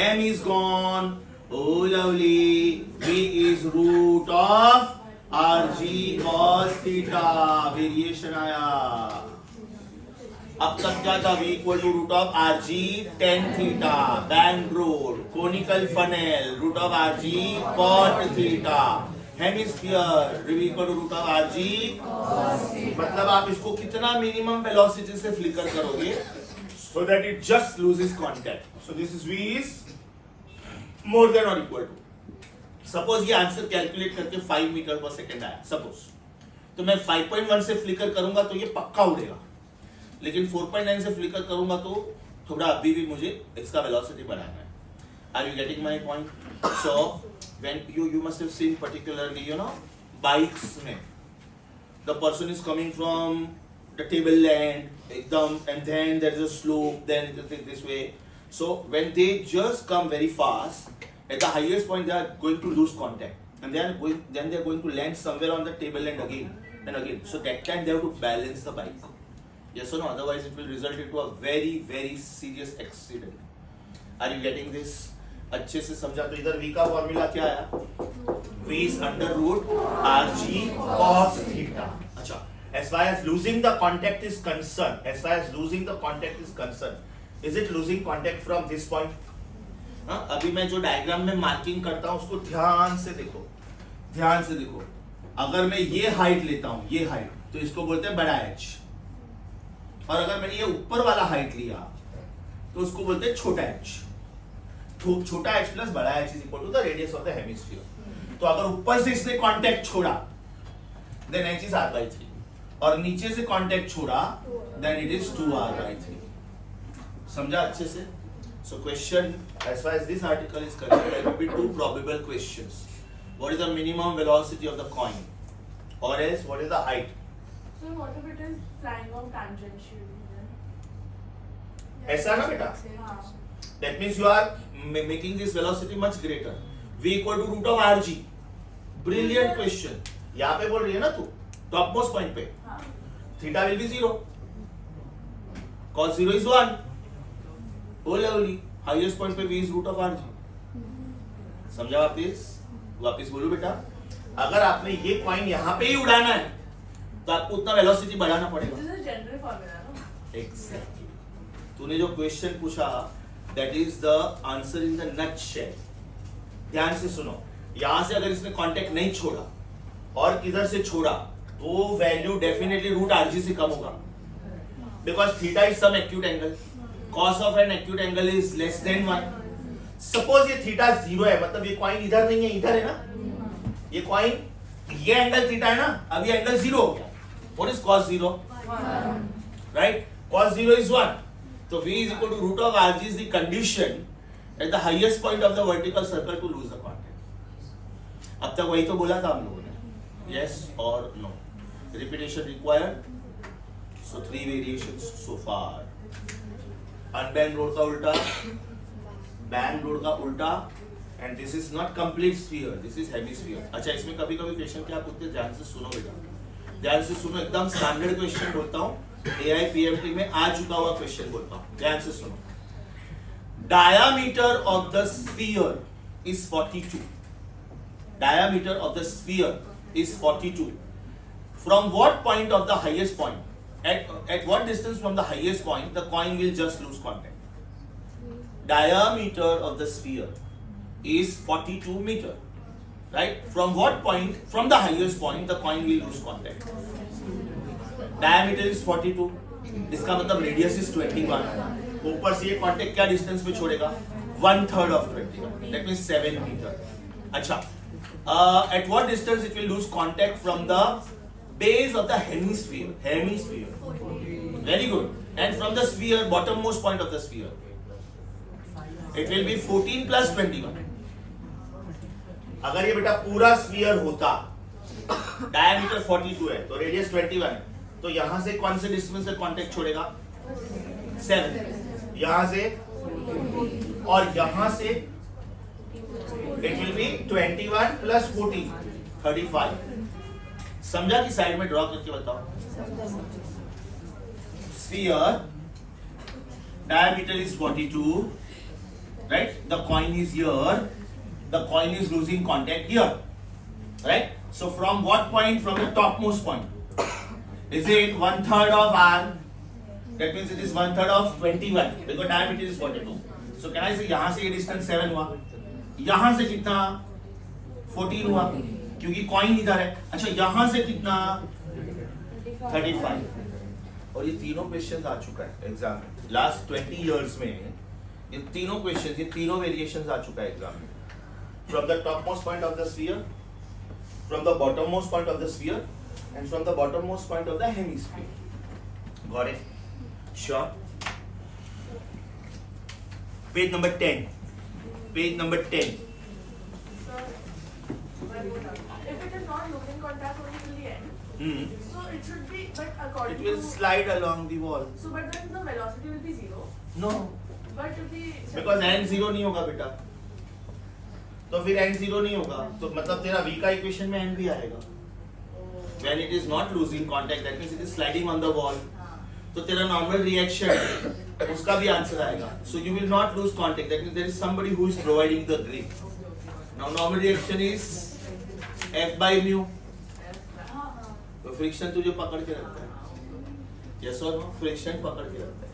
m is gone. Oh lovely. v is root of rg cos theta. Variation आया. अब तक क्या था? v equal to root of rg tan theta. band road. conical funnel. root of rg cot theta. Hemisphere v equal to root of rg cos theta. मतलब आप इसको कितना मिनिमम वेलोसिटी से फ्लिकर करोगे so that it just loses contact. So this is v is more than or equal to. Suppose ये आंसर कैलकुलेट करके 5 मीटर पर सेकेंड आया सपोज, तो मैं 5.1 से फ्लिकर करूंगा तो ये पक्का उड़ेगा, लेकिन 4.9 से फ्लिकर करूंगा तो थोड़ा अभी भी मुझे इसका वेलोसिटी बढ़ाना है. Are you getting my point? So when you must have seen particularly bikes में the person is coming from the tableland ekdam, and then there is a slope, then it is this way. So when they just come very fast at the highest point, they are going to lose contact, and they are going to land somewhere on the tableland again and again. So that time they have to balance the bike. Yes or no? Otherwise it will result into a very, very serious accident. Are you getting this? अच्छे से समझा तो इधर v का फॉर्मूला क्या आया? v is under root rg cos theta. अच्छा, as far as losing the contact is concerned, is it losing contact from this point? हाँ, अभी मैं जो डायग्राम में मार्किंग करता हूं उसको ध्यान से देखो. अगर मैं ये हाइट लेता हूं, ये हाइट, तो इसको बोलते हैं बड़ा h. और अगर मैंने ये ऊपर वाला हाइट लिया तो उसको बोलते हैं छोटा h. छोटा h प्लस बड़ा h is equal to the radius of the hemisphere. तो अगर ऊपर से इसने कांटेक्ट छोड़ा देन h इज r/3 और नीचे से कांटेक्ट छोड़ा देन इट इज 2r/3. समझा अच्छे से? So question, as far as this article is concerned, there will be two probable questions. What is the minimum velocity of the coin? Or else, what is the height? So what if it is flying off tangentially then? ऐसा ना बेटा? हाँ. That means you are making this velocity much greater. V equal to root of rg. Brilliant question. यहाँ पे बोल रही है ना तू? Topmost point पे. हाँ. Theta will be 0. Cos 0 is 1. Oh lovely. Highest point पे V is root of rg. समझा वापिस बोलू बेटा? अगर आपने ये कॉइन यहाँ पे ही उड़ाना है तो आपको उतना वेलोसिटी बढ़ाना पड़ेगा. This is general formula, no? Exactly. तूने जो क्वेश्चन पूछा that is the answer in the nutshell. ध्यान से सुनो. यहां से अगर इसने कांटेक्ट नहीं छोड़ा और किधर से छोड़ा तो वैल्यू डेफिनेटली रूट आरजी से कम होगा. Because theta is some acute angle. Cos of an acute angle is less than 1. Suppose ये थीटा 0 है, मतलब ये कॉइन इधर नहीं है, इधर है ना. ये कॉइन, ये एंगल थीटा है ना, अब ये एंगल 0 हो गया. What is cos 0? 1. Right? Cos 0 is 1. So V is equal to root of rg is the condition at the highest point of the vertical circle to lose the contact. अब तक वही तो बोला था हम लोगों ने. Yes or no? Repetition required. So 3 variations so far. Unbend road का उल्टा, बैंड रोड का उल्टा, and this is not complete sphere, this is hemisphere. अच्छा, इसमें कभी कभी क्वेश्चन क्या पूछते हैं, ध्यान से सुनो बेटा, ध्यान से सुनो. एकदम स्टैंडर्ड क्वेश्चन बोलता हूँ, AIPMT में आ चुका हुआ क्वेश्चन बोलता हूँ. ध्यान से सुनो. Diameter of the sphere is 42. Diameter of the sphere is 42. From what point of the highest point? At what distance from the highest point the coin will just lose contact? Diameter of the sphere is 42 meter. Right? From what point? From the highest point the coin will lose contact. Diameter is 42. इसका मतलब रेडियस इज 21. ऊपर से ये कांटेक्ट क्या डिस्टेंस पे छोड़ेगा? 1/3 of 21. That means 7 meter. अच्छा. At what distance it will lose contact from the base of the hemisphere? Very good. And from the sphere, bottommost point of the sphere, it will be 14 plus 21. अगर ये बेटा पूरा स्फीयर होता, डायमीटर 42 है तो रेडियस 21 है, तो यहां से कौन से डिस्टेंस से कांटेक्ट छोड़ेगा? 7. यहां से और यहां से it will be 21 plus 14, 35. समझा कि साइड में ड्रॉ करके बताओ. Sphere, diameter is 42, right? The coin is here, the coin is losing contact here, right? So from what point? From the topmost point. Is it 1/3 of r? That means it is 1/3 of 21 because diameter is 42. So can I say यहाँ से ये distance 7 हुआ, यहाँ से कितना 14 हुआ क्योंकि कॉइन इधर है. अच्छा, यहाँ से कितना 35. और ये तीनों क्वेश्चन आ चुका है एग्जाम में. लास्ट 20 इयर्स में ये तीनों क्वेश्चन, ये तीनों वेरिएशंस आ चुका है एग्जाम में. From the topmost point of the sphere, from the bottommost point of the sphere and from the bottommost point of the hemisphere. Got it? Sure. Page number 10. Page number 10. If it is not losing contact only till the end, so it should be, but according It will to, slide along the wall. so but then the velocity will be 0. No, But if the because n 0 नहीं होगा बेटा. तो फिर n 0 नहीं होगा तो मतलब तेरा v का इक्वेशन में n भी आएगा. When it is not losing contact, that means it is sliding on the wall. तो तेरा नॉर्मल रिएक्शन उसका भी आंसर आएगा. So you will not lose contact. That means there is somebody who is providing the grip. Now normal reaction is F by mu. तो फ्रिक्शन तुझे पकड़ के रखता है. Yes or no? फ्रिक्शन पकड़ के रखता है.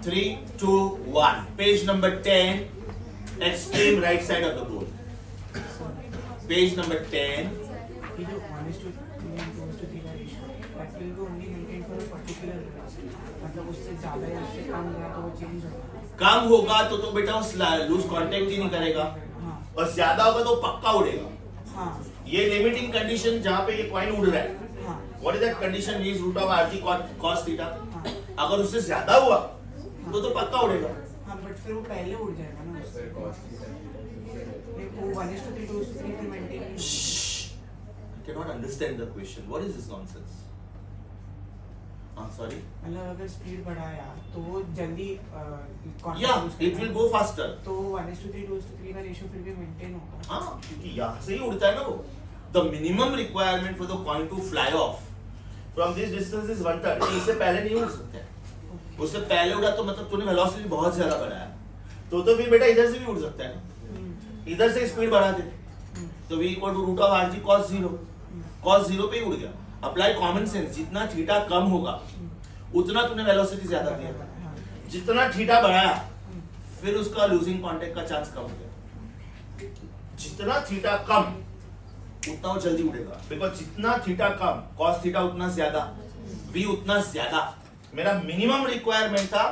3, 2, 1. Page number 10. Extreme right side of the board. Page number 10. ये जो 1:3 का ratio that will be only maintained for a particular velocity. मतलब उससे ज़्यादा या उससे कम हुआ तो वो चेंज होगा. कम होगा तो बेटा उस लूज कांटेक्ट ही नहीं करेगा. हाँ और ज्यादा होगा तो पक्का उड़ेगा. हाँ ये लिमिटिंग कंडीशन जहाँ पे ये कॉइन उड़ रहा है. हाँ What is that condition? Is root of RG cos theta. हाँ अगर उससे ज्यादा हुआ तो पक्का उड़ेगा. हाँ बट फिर वो पहले उड़ जाएगा ना उससे. फिर कॉस्ट वो 1:3 to 3 फिर maintain. Shh. I cannot understand the question. What is this nonsense? Sorry. मतलब अगर स्पीड बढ़ाया तो वो जल्दी Yeah, it will go faster. तो 1:3 का रेशियो फिर भी मेंटेन होगा. हाँ, क्योंकि यहाँ से ही उड़ता है ना वो. The minimum requirement for the coin to fly off from this distance is 130. इससे पहले नहीं उड़ सकते. उससे पहले उड़ा तो मतलब तूने वेलोसिटी बहुत ज्यादा बढ़ाया. तो फिर बेटा इधर से भी उड़ सकता है ना. इधर से स्पीड बढ़ा दे तो v equal to root of rg cos 0. cos 0 पे ही उड़ गया. Apply common sense. जितना थीटा कम होगा उतना तूने वेलोसिटी ज्यादा दिया. जितना थीटा बढ़ाया फिर उसका लूजिंग कांटेक्ट का चांस कम हो गया. जितना थीटा कम उतना वो जल्दी उड़ेगा. बिकॉज जितना थीटा कम cos थीटा उतना ज्यादा v उतना ज्यादा. मेरा मिनिमम रिक्वायरमेंट था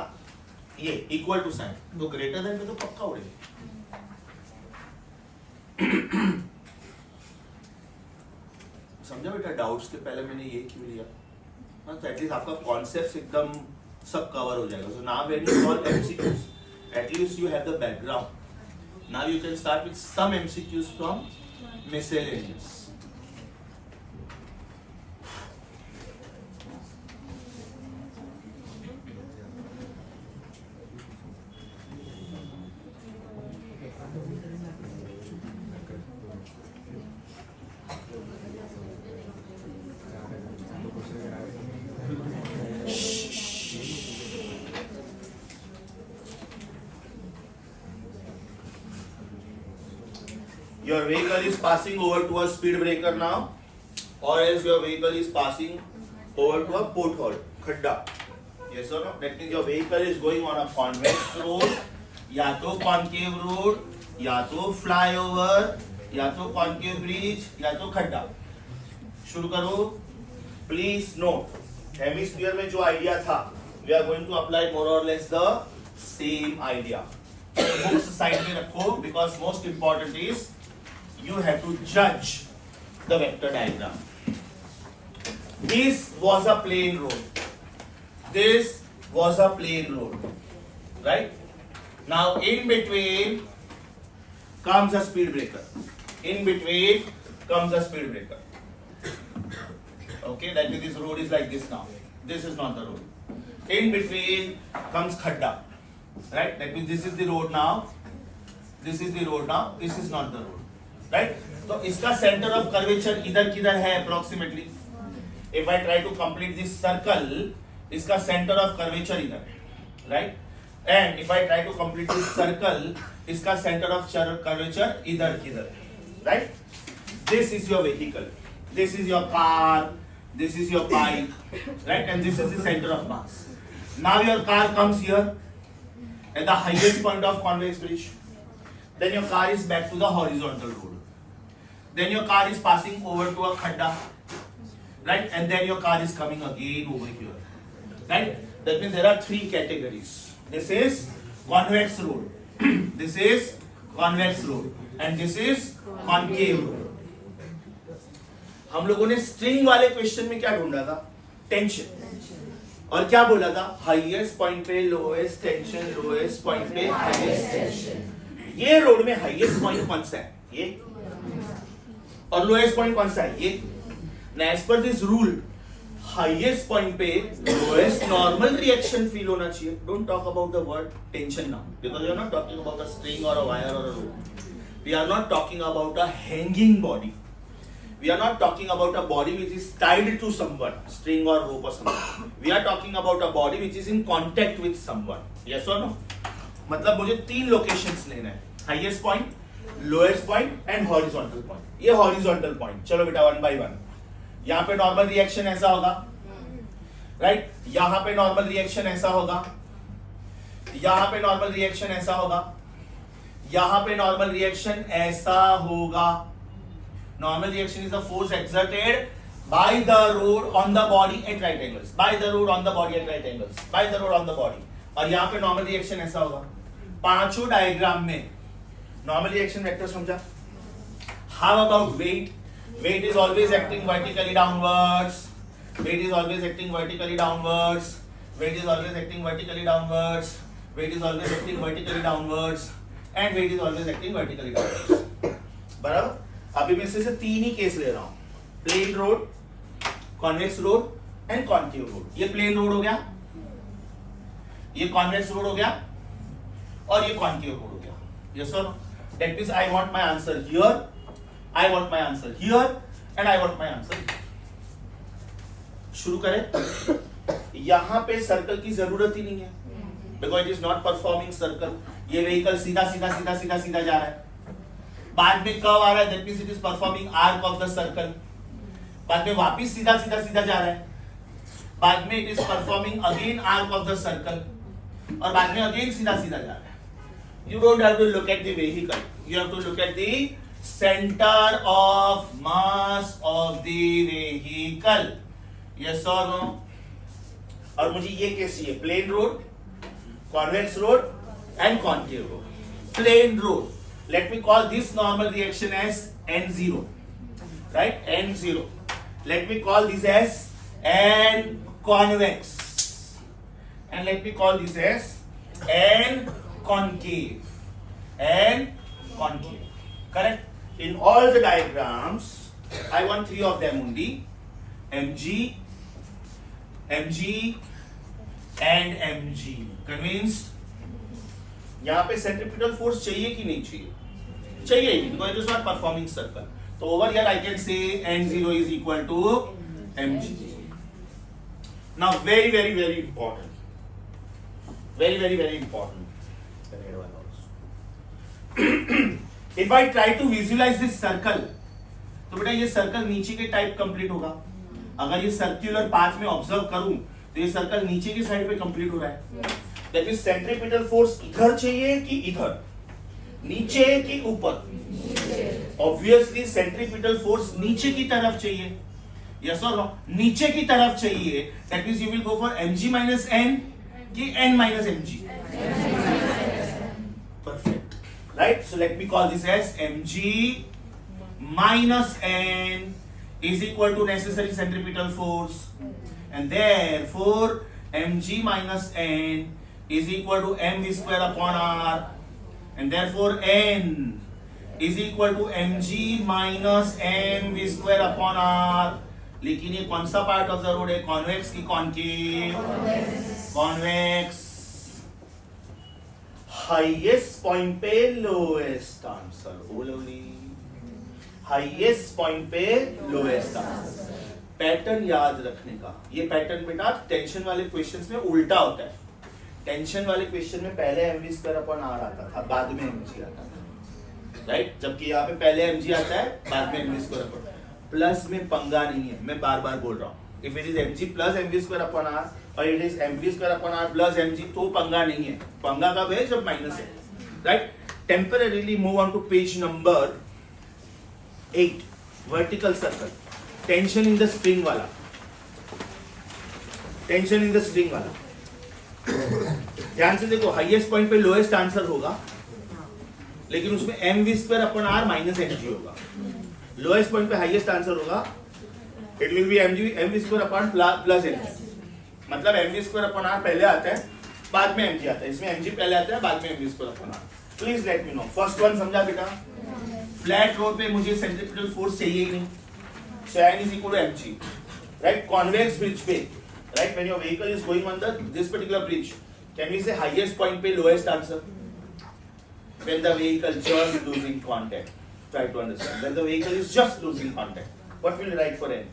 ये इक्वल टू साइन. तो ग्रेटर देन पे तो पक्का उड़ेगा. समझा बेटा. डाउट्स के पहले मैंने ये क्यों लिया. हाँ, तो एटलीस्ट आपका कॉन्सेप्ट एकदम सब कवर हो जाएगा. So now when you solve MCQs at least you have the background. Now you can start with some MCQs from miscellaneous. Your vehicle is passing over to a speed breaker now, or else your vehicle is passing over to a pothole, khadda. Yes or no? That means your vehicle is going on a convex road, या तो concave road, या तो flyover, या तो concave bridge, या तो खड्डा. शुरू करो. Please note, hemisphere में जो idea था, we are going to apply more or less the same idea. Books side में रखो because most important is you have to judge the vector diagram. This was a plain road. This was a plain road. Right? Now in between comes a speed breaker. In between comes a speed breaker. Okay, that means this road is like this now. This is not the road. In between comes khadda. Right? That means this is the road now. This is the road now. This is not the road. Right? तो इसका सेंटर ऑफ कर्वेचर इधर किधर है approximately. If I try to complete this circle, इसका सेंटर ऑफ कर्वेचर इधर है. Right? And if I try to complete this circle, इसका सेंटर ऑफ कर्वेचर इधर किधर है. Right? This is your vehicle, this is your car, this is your bike, right? And this is the centre of mass. Now your car comes here at the highest point of convex bridge. Then your car is back to the horizontal road. Then your car is passing over to a khadda, right? And then your car is coming again over here, right? That means there are three categories. This is convex road, this is convex road, and this is concave road. हम लोगों ने स्ट्रिंग वाले क्वेश्चन में क्या ढूंढा था? टेंशन. और क्या बोला था? हाईएस्ट पॉइंट पे लोएस्ट टेंशन, लोएस्ट पॉइंट पे हाईएस्ट टेंशन. ये रोड में हाईएस्ट पॉइंट कौन सा है? ये. और लोएस्ट पॉइंट कौन सा है? ये. एज पर दिस रूल हाईएस्ट पॉइंट पे लोएस्ट नॉर्मल रिएक्शन फील होना चाहिए. Don't talk about the word tension now because you are not talking about a string और अ वायर और a road. We are not talking about a hanging body. We are not talking about a body which is tied to someone, string or rope or something. We are talking about a body which is in contact with someone. Yes or no? मतलब मुझे 3 लोकेशंस लेना है, highest point, lowest point and horizontal point. ये हॉरिजॉन्टल पॉइंट. चलो बेटा 1 by 1. यहाँ पे नॉर्मल रिएक्शन ऐसा होगा, राइट? यहाँ पे नॉर्मल रिएक्शन ऐसा होगा, यहाँ पे नॉर्मल रिएक्शन ऐसा होगा, यहाँ पे नॉर्मल रिएक्शन ऐसा होगा. Normal reaction is the force exerted by the rod on the body at right angles. By the rod on the body at right angles. By the rod on the body. और यहाँ पे नॉर्मल रिएक्शन ऐसा होगा. पांचों डायग्राम में नॉर्मल रिएक्शन वेक्टर समझा. How about weight? Weight is always acting vertically downwards. Weight is always acting vertically downwards. Weight is always acting vertically downwards. Weight is always acting vertically downwards. And weight is always acting vertically downwards. बराबर? अभी मैं इससे 3 ही केस ले रहा हूं. Plane road, convex road and concave road. ये प्लेन रोड हो गया, ये कॉन्वेक्स रोड हो गया और ये कॉन्केव रोड हो गया. Yes sir? That means I want my answer here, I want my answer here and I want my answer. शुरू करें. यहां पे सर्कल की जरूरत ही नहीं है, because it is not performing circle. ये व्हीकल सीधा सीधा सीधा सीधा सीधा जा रहा है. बाद में कर्व आ रहा है, that means it is performing arc of the circle. बाद में वापस सीधा सीधा सीधा जा रहा है. बाद में it is performing again arc of the circle और बाद में अगेन सीधा सीधा जा रहा है. You don't have to look at the vehicle, you have to look at the centre of mass of the vehicle. Yes और नो? और मुझे ये केस चाहिए, plain road, convex road and concave road. Plain road, let me call this normal reaction as N0, right? N0. Let me call this as N convex and let me call this as N concave. N concave, correct? In all the diagrams I want 3 of them only, mg, mg and mg. Convinced? यहाँ पे सेंट्रीपिटल फोर्स चाहिए कि नहीं चाहिए? चाहिए, because it is not performing circle. So over here I can say N0 is equal to mg. Now very very very important, very very very important. The red one also. If I try to visualize this circle, तो बेटा ये सर्कल नीचे के टाइप कंप्लीट होगा. अगर ये सर्कुलर पाथ में ऑब्जर्व करूं तो ये सर्कल नीचे की साइड पे कंप्लीट हो रहा है. दैट मींस सेंट्रीपिटल फोर्स इधर चाहिए कि इधर, नीचे कि ऊपर? ऑब्वियसली सेंट्रीपिटल फोर्स नीचे की तरफ चाहिए. यस और नो? नीचे की तरफ चाहिए. That means you will go for mg minus n कि n minus mg. Perfect, right? So let me call this as mg minus n is equal to necessary centripetal force, and therefore mg minus n is equal to mv square upon r, and therefore n is equal to mg minus mv square upon r. लेकिन ये कौन सा पार्ट ऑफ द रोड है, कॉन्वेक्स की कॉन्केव? कॉन्वेक्स. हाईएस्ट पॉइंट पे lowest answer. Oh lovely. Highest point पे लोएस्ट आंसर. पैटर्न याद रखने का. ये पैटर्न बेटा टेंशन वाले क्वेश्चंस में उल्टा होता है. टेंशन वाले क्वेश्चन में पहले mv स्क्वायर अपॉन r आता था, बाद में mg आता था, राइट? जबकि यहाँ पे पहले mg आता है, बाद में mv स्क्वायर अपॉन. प्लस में पंगा नहीं है, मैं बार बार बोल रहा हूँ. If it is mg plus mv square upon r और it is mv square upon r plus mg, तो पंगा नहीं है. पंगा कब है? जब माइनस है, right? Temporarily move on to page number 8. Vertical circle. Tension in the spring वाला. टेंशन इन द स्प्रिंग वाला. ध्यान से देखो, हाईएस्ट पॉइंट पे लोएस्ट आंसर होगा, लेकिन उसमें mv square upon r minus mg होगा. लोएस्ट पॉइंट पे हाईएस्ट आंसर होगा, it will be mv square upon plus mg. मतलब mv स्क्वायर अपॉन r पहले आता है, बाद में mg आता है. इसमें mg पहले आता है, बाद में mv square upon r. Please let me no. First one समझा बेटा? फ्लैट रोड पे मुझे सेंट्रीपिटल फोर्स चाहिए ही नहीं, so n is equal to mg, right? Convex bridge पे, right? When your vehicle is going on this particular bridge, can we say highest point पे lowest answer? When the vehicle just losing contact. Try to understand. When the vehicle is just losing contact, what will you write for n?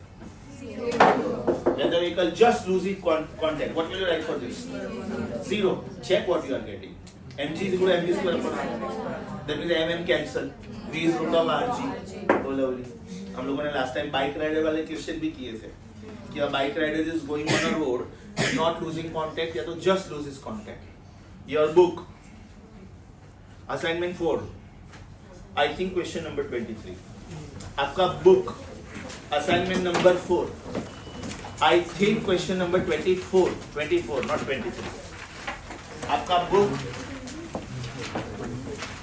When the vehicle just loses contact, what will you write for this? 0. Check what you are getting. mg is equal to mv square upon r. That means mm cancel. v is root of rg. Oh lovely. हम लोगों ने लास्ट टाइम बाइक राइडर वाले क्वेश्चन भी किए थे कि a bike rider is going on a road not losing contact या तो just loses contact. Your book assignment 4 I think question number 23. आपका book assignment number 4 I think question number 24 not 23. आपका बुक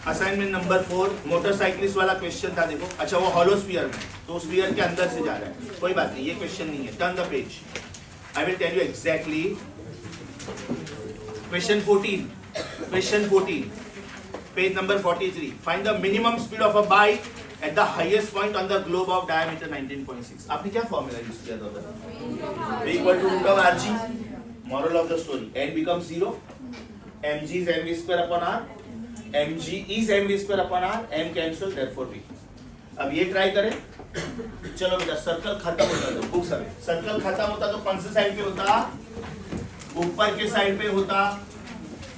असाइनमेंट नंबर 4 मोटरसाइकिलिस्ट वाला क्वेश्चन था. देखो अच्छा वो हॉलो स्फीयर में तो स्फीयर के अंदर से जा रहा है. कोई बात नहीं, ये क्वेश्चन नहीं है. Turn the page. I will tell you exactly. Question 14 page number 43. Find the minimum speed of a bike at the highest point on the globe of diameter 19.6. आपने क्या फॉर्मूला यूज किया था उधर? v equal to root of rg. Moral of the story, n becomes 0. mg is mv square upon r. mg is mv square upon r. m cancel, therefore v. अब ये ट्राई करें. चलो बेटा, सर्कल खत्म होता तो बुक सर्कल खत्म होता तो कौन से साइड पे होता? ऊपर के साइड पे होता.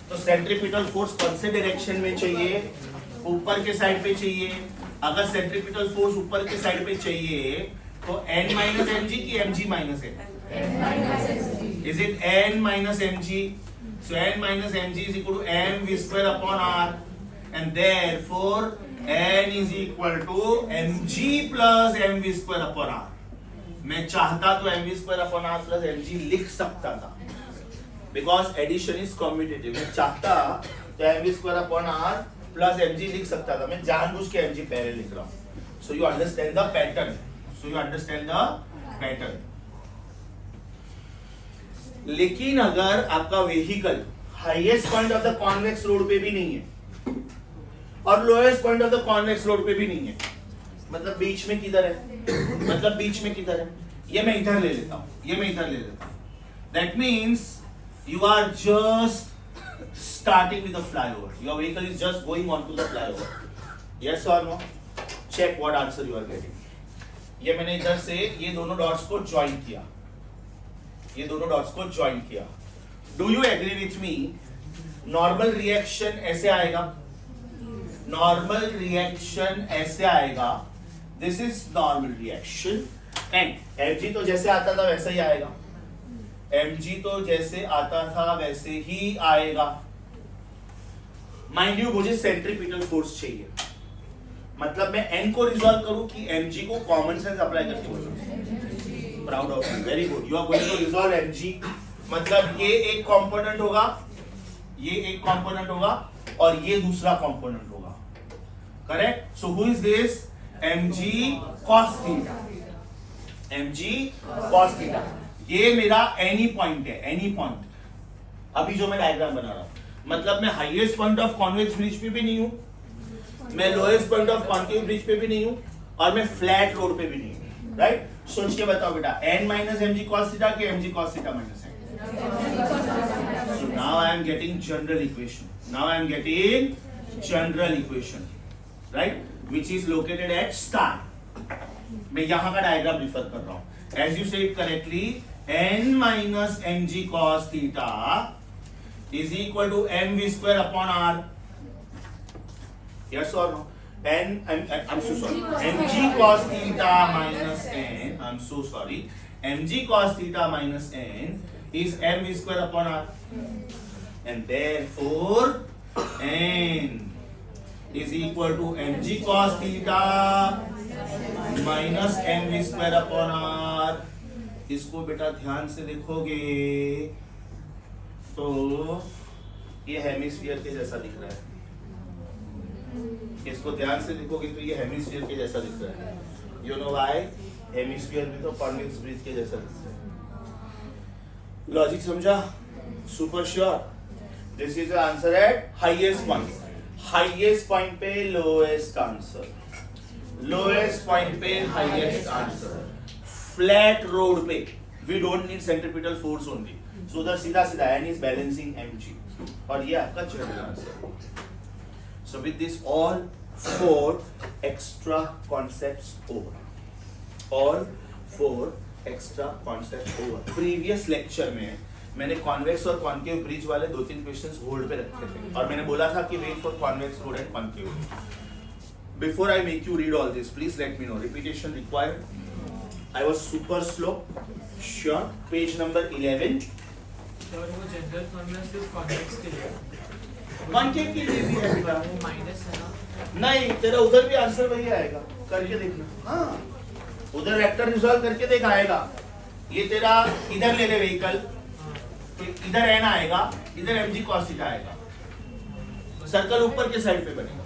तो सेंट्रीपिटल फोर्स कौन से डायरेक्शन में चाहिए? ऊपर के साइड पे चाहिए. अगर सेंट्रीपिटल फोर्स ऊपर के साइड पे चाहिए तो n माइनस mg की mg माइनस है? Is it n minus mg? So n minus mg is equal to mv square upon r and therefore n is equal to mg plus mv square upon r. मैं चाहता तो mv square upon r plus mg लिख सकता था बिकॉज एडिशन इज कम्यूटेटिव. मैं चाहता तो mv square upon r plus mg लिख सकता था. मैं जानबूझ के mg पहले लिख रहा हूं. So you understand the pattern. लेकिन अगर आपका vehicle highest point of the convex road पे भी नहीं है और lowest point of the convex road पे भी नहीं है, मतलब बीच में किधर है? ये मैं इधर ले लेता हूं. That means you are just starting with the flyover. Your vehicle is just going onto the flyover. Yes or no? Check what answer you are getting. ये मैंने इधर से ये दोनों डॉट्स को ज्वाइन किया. Do you agree with me? Normal reaction ऐसे आएगा. This is normal reaction. And mg तो जैसे आता था वैसा ही आएगा. माइंड यू, मुझे सेंट्रीपिटल फोर्स चाहिए. मतलब मैं n को रिजॉल्व करूं कि mg को कॉमन सेंस अप्लाई करके बोलूं. Proud of you, very good. You are going to resolve mg. मतलब ये एक कंपोनेंट होगा और ये दूसरा कंपोनेंट होगा. Correct. So who is this? mg cos theta. ये मेरा एनी पॉइंट है. अभी जो मैं डायग्राम बना रहा हूं, मतलब मैं highest point of convex bridge पे भी नहीं हूं, मैं lowest point of concave bridge पे भी नहीं हूं और मैं फ्लैट रोड पे भी नहीं हूं. राइट. सोच के बताओ बेटा, n minus mg cos theta के mg cos थीटा माइनस है. So now I am getting general equation. Right, which is located at star. मैं यहां का डायग्राम रिफर कर रहा हूं. As you said correctly, n minus mg cos theta is equal to mv square upon r. Yes or no? I'm so sorry. mg cos theta minus n. I'm so sorry. mg cos theta minus n is mv square upon r. And therefore, n is equal to mg cos theta minus mv square upon r. इसको बेटा ध्यान से देखोगे तो ये हेमिस्फीयर के जैसा दिख रहा है. इसको ध्यान से देखोगे तो ये हेमिस्फीयर के जैसा दिख रहा है. You know why? हेमिस्फीयर भी तो कॉन्वेक्स ब्रिज के जैसा दिख रहा है. लॉजिक समझा? Super sure. This is the answer at highest point पे लोएस्ट आंसर. लोएस्ट पॉइंट पे हाईएस्ट आंसर. फ्लैट रोड पे we don't need centripetal force only. So उधर सीधा एन इज बैलेंसिंग mg और ये आपका general answer. So with this all 4 extra concepts over. All 4 extra concept over. Previous lecture में मैंने कॉन्वेक्स और कॉन्केव ब्रिज वाले 2-3 क्वेश्चंस होल्ड पे रखे थे और मैंने बोला था कि wait for convex road and concave. Before I make you read all this, please let me know, repetition required. I was super slow. Sure. Page number 11। Sir वो जनरल फॉर्मूला सिर्फ कॉन्वेक्स के लिए है। कॉन्केव के लिए भी है बेटा। वो माइनस है ना? नहीं, तेरा उधर भी आंसर वही आएगा, करके देखना। हाँ, उधर वेक्टर रिजॉल्व करके देख आएगा। ये तेरा इधर ले ले व्हीकल, इधर एन आएगा, इधर एम जी कॉस थीटा आएगा, सर्कल ऊपर के साइड पे बनेगा।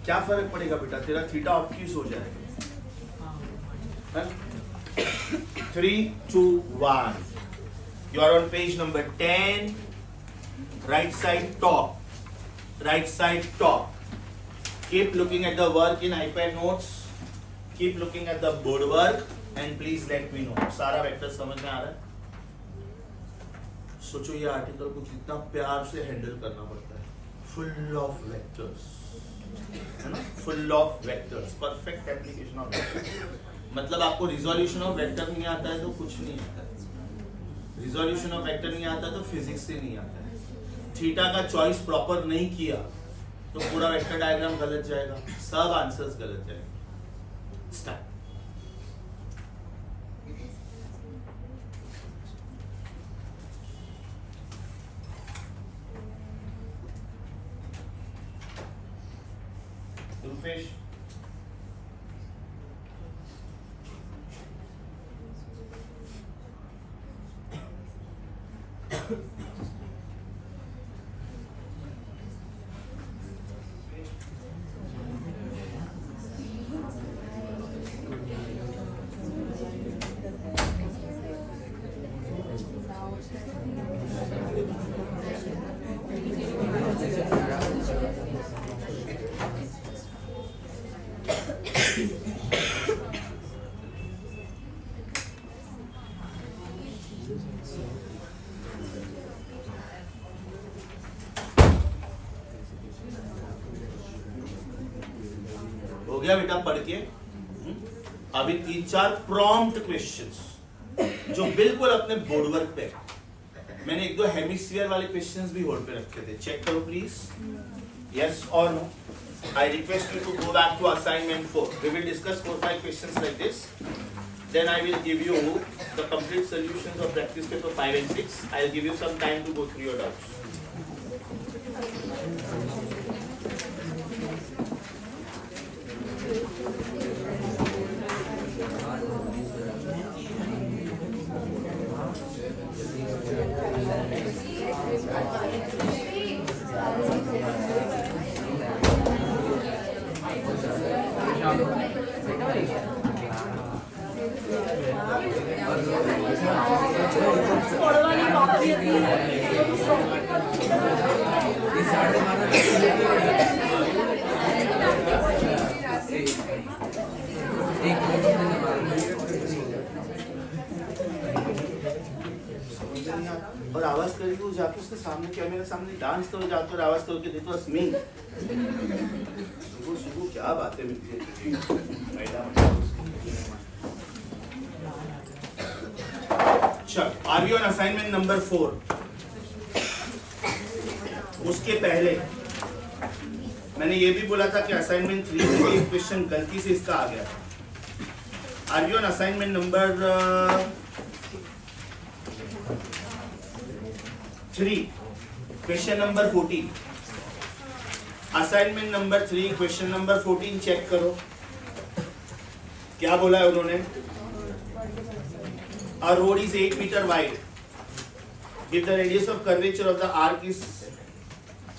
क्या फर्क पड़ेगा बेटा, तेरा थीटा ऑब्ट्यूज हो जाएगा। 3, 2, 1। You are on page number 10. Right side top. Right side top. Keep looking at the work in iPad notes. Keep looking at the board work and please let me know. सारा वेक्टर समझ में आ रहा है? सोचो ये आर्टिकल को कितना प्यार से हैंडल करना पड़ता है। Full of vectors, है ना? Full of vectors. Perfect application of vectors. मतलब आपको रिजोल्यूशन ऑफ वेक्टर नहीं आता है तो कुछ नहीं आता है। रिजोल्यूशन ऑफ वेक्टर नहीं आता तो फिजिक्स से नहीं आता है। थीटा का चॉइस प्रॉपर नहीं किया तो पूरा वेक्टर डायग्राम गलत जाएगा, सब आंसर्स गलत जाएंगे। स्टार्ट। रूपेश, हो गया बेटा पढ़ के? अभी 3-4 प्रॉम्प्ट क्वेश्चंस जो बिल्कुल अपने बोर्ड वर्क पे। मैंने 1-2 हेमिस्फीयर वाले क्वेश्चंस भी होल्ड पे रखे थे, चेक करो प्लीज। यस और no? I request you to go back to assignment 4. We will discuss 4-5 questions like this, then I will give you the complete solutions of practice paper 5 and 6. I'll give you some time to go through your doubts. और आवाज करके वो जाके उसके सामने कैमरे सामने डांस करो, जाकर और आवाज करके देखो अस्मी। सुबह क्या बातें मिलती है। चल, are you on assignment number 4? उसके पहले मैंने ये भी बोला था कि असाइनमेंट 3 में एक क्वेश्चन गलती से इसका आ गया। Are you on assignment number 3, question number 14। Assignment number 3 question number 14 check करो। क्या बोला है उन्होंने? A road is 8 meter wide. If the radius of curvature of the arc is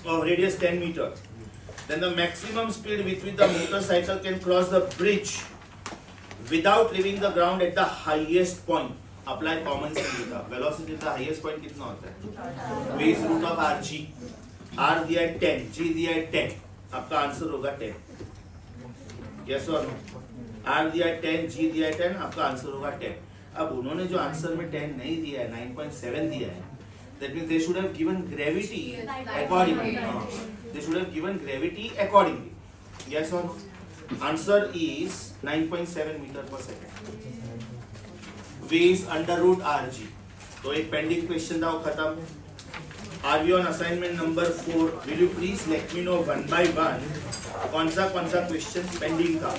of radius 10 meter, then the maximum speed with which the motorcycle can cross the bridge without leaving the ground at the highest point. Apply common sense का। Velocity का highest point कितना होता है? Base root of RG. R दिया है 10, G दिया है 10. आपका आंसर होगा 10. Yes or no? R दिया है 10, G दिया है 10. आपका आंसर होगा 10. अब उन्होंने जो आंसर में 10 नहीं दिया है, 9.7 दिया है, that means they should have given gravity accordingly. They should have given gravity accordingly. Yes or no? Answer is 9.7 meter per second. V is under root RG. तो एक पेंडिंग क्वेश्चन था वो खत्म. Are we on assignment number 4? Will you please let me know one by one कौन सा क्वेश्चन पेंडिंग था?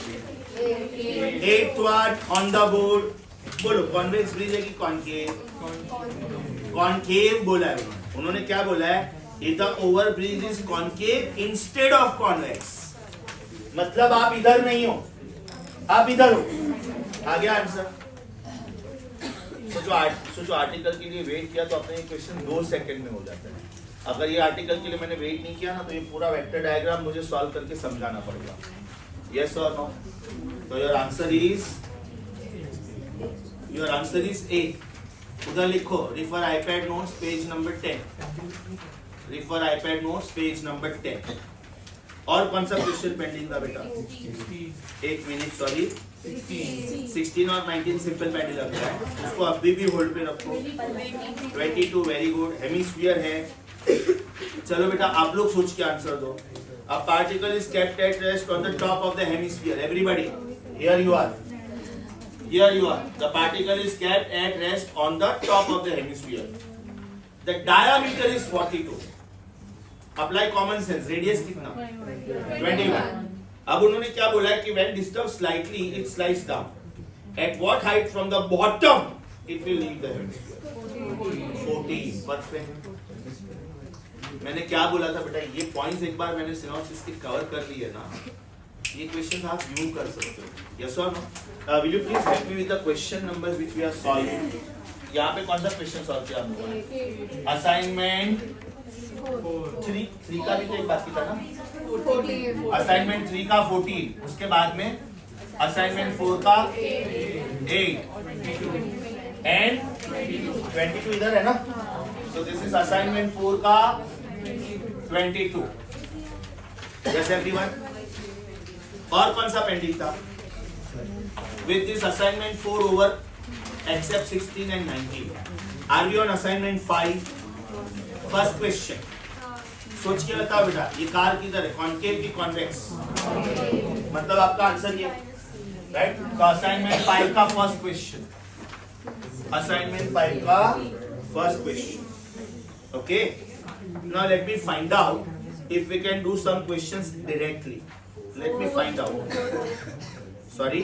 8th one on the board. बोलो कॉन्वेक्स ब्रिज है कि कॉनकेव? कॉनकेव बोला है उन्होंने. क्या बोला है? The over bridge is concave instead of convex. मतलब आप इधर नहीं हो, आप इधर हो. आ गया आंसर. जो आर्टिकल के लिए वेट किया तो अपने ये क्वेश्चन 2 सेकंड में हो जाता है. अगर ये आर्टिकल के लिए मैंने वेट नहीं किया ना तो ये पूरा वेक्टर डायग्राम मुझे सॉल्व करके समझाना पड़ेगा. यस और नो? तो योर आंसर इज ए. उधर लिखो refer iPad notes page number 10. Refer iPad notes page number 10. और कौन सा क्वेश्चन पेंडिंग था बेटा? 1 मिनट सॉरी. 16 और 19 सिंपल पेंडुलम है, उसको अभी भी होल्ड पे रखो. 22 वेरी गुड. हेमिस्फीयर है. चलो बेटा आप लोग सोच के आंसर दो. A particle is kept at rest on the top of the hemisphere. Everybody here you are. The particle is kept at rest on the top of the hemisphere. The diameter is 42. Apply common sense. Radius कितना? 21. अब उन्होंने क्या बोला है कि when disturbed slightly, it slides down. At what height from the bottom it will leave the hemisphere? 14. Perfect. मैंने क्या बोला था बेटा? ये पॉइंट्स एक बार मैंने सिनॉप्सिस के कवर कर लिए ना, ये क्वेश्चन आप यूं कर सकते हो. यस और no? Will you please help me with the question numbers which we are solving. यहाँ पे कौन सा क्वेश्चन सॉल्व किया हम लोगों ने? असाइनमेंट 3 का भी तो एक बाकी था ना. असाइनमेंट 3 का 14, उसके बाद में असाइनमेंट 4 का 8 एंड 22 इधर है ना. सो दिस इज असाइनमेंट 4 का 22. Yes everyone? और कौन सा पेंडिंग था? With this assignment 4 over except 16 and 19. Are we on assignment 5? First question. सोच के बताओ बेटा ये कार किधर है? कॉनकेव की कॉन्वेक्स? मतलब आपका आंसर ये राइट. तो असाइनमेंट 5 का फर्स्ट क्वेश्चन. असाइनमेंट 5 का first question. Okay. Now let me find out if we can do some questions directly. Let me find out. Sorry.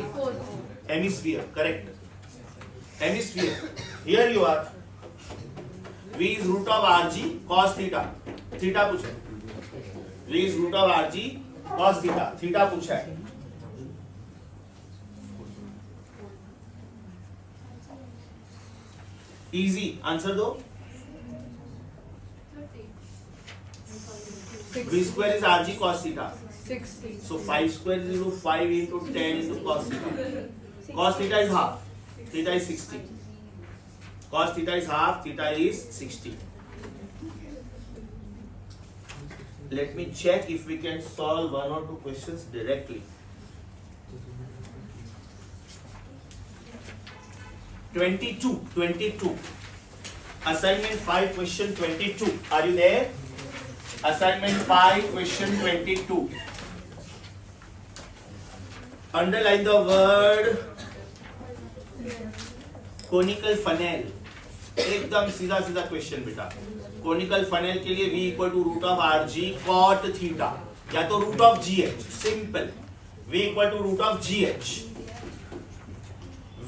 Hemisphere, correct. Hemisphere. Here you are. V is root of Rg cos theta. Theta पूछा है. V is root of Rg cos theta. Theta पूछा है. Easy. Answer दो. V square is Rg cos theta. 60. So 5 square is equal to 5 into 10 into cos theta. Cos theta is half. Theta is 60. Cos theta is half. Theta is 60. Let me check if we can solve 1 or 2 questions directly. 22. Assignment 5 question 22. Are you there? Assignment 5 question 22. Underline the word conical funnel. एकदम सीधा क्वेश्चन बेटा. कोनिकल फनेल के लिए v equal to root of Rg cot theta या तो root of GH. Simple. v equal to root of GH.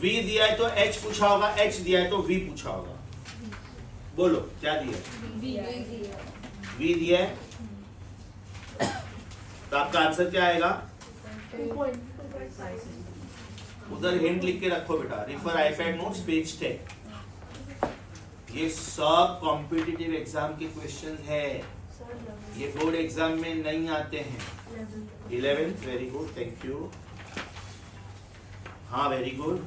v दिया है तो h पूछा होगा, h दिया है तो v पूछा होगा. बोलो क्या दिया है? v दिया है तो आपका आंसर क्या आएगा? उधर हिंट लिख के रखो बेटा. Refer iPad notes page 10. ये सब कॉम्पिटिटिव एग्जाम के क्वेश्चन है, ये बोर्ड एग्जाम में नहीं आते हैं. 11th very good, thank you. हाँ very good.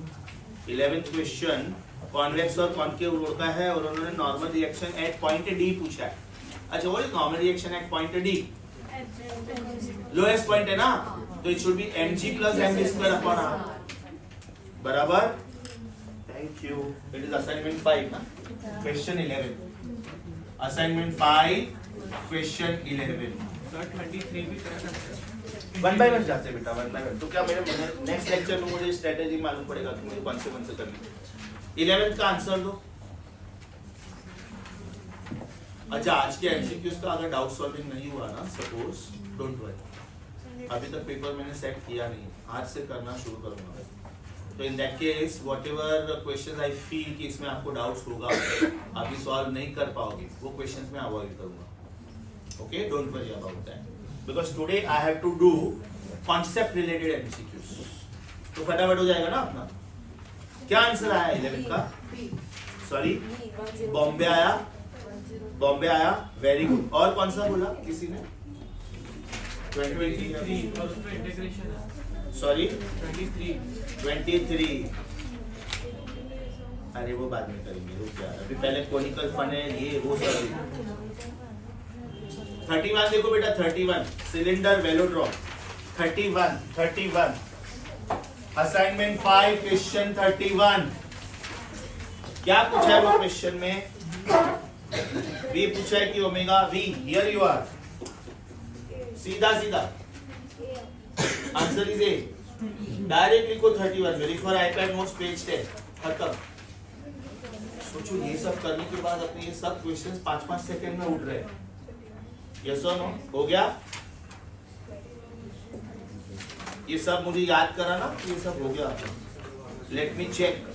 11th question convex और कॉनकेव रोड का है और उन्होंने normal reaction at point D पूछा है. अच्छा वो normal reaction at point D lowest point है ना, तो it should be mg plus mv square upon r. बराबर. Thank you. It is assignment 5 ना. क्वेश्चन 11. Assignment 5 question 11. 23 भी करा सकते हैं. वन बाय वन जाते हैं बेटा, वन बाय वन। तो क्या मेरे नेक्स्ट लेक्चर में मुझे स्ट्रेटेजी मालूम पड़ेगा कि मुझे कौन से करनी। 11th का आंसर दो। अच्छा, आज के एमसीक्यूज का अगर डाउट सॉल्विंग नहीं हुआ ना, सपोज, डोंट वरी, अभी तक पेपर मैंने सेट किया नहीं, आज से करना शुरू करूंगा। तो in that case what ever questions I feel कि इसमें आपको डाउट्स होगा, अभी सॉल्व नहीं कर पाओगे, वो क्वेश्चंस मैं अवॉइड करूंगा। Okay, don't worry about that, because today I have to do concept related MCQs. तो फटाफट हो जाएगा ना अपना। क्या आंसर आया 11 का? सॉरी, बॉम्बे आया, बॉम्बे आया, वेरी गुड। और कौन सा बोला किसी ने? 23 और उसमें इंटीग्रेशन है। सॉरी 23 अरे वो बाद में करेंगे, रुक जा, अभी पहले कोनिकल फन है ये वो सब। 31 देखो बेटा, 31 सिलेंडर वेलोड्रॉम, 31 असाइनमेंट 5 क्वेश्चन 31। क्या पूछा है वो क्वेश्चन में? वी पूछा है कि omega V, here you are, सीधा सीधा आंसर इज ए। डायरेक्ट लिखो 31, very for iPad notes page 10, खत्म। सोचो ये सब करने के बाद अपने ये सब क्वेश्चंस 5-5 सेकंड में उठ रहे हैं। यस और नो? हो गया? ये सब मुझे याद करा ना, ये सब हो गया। Let me check.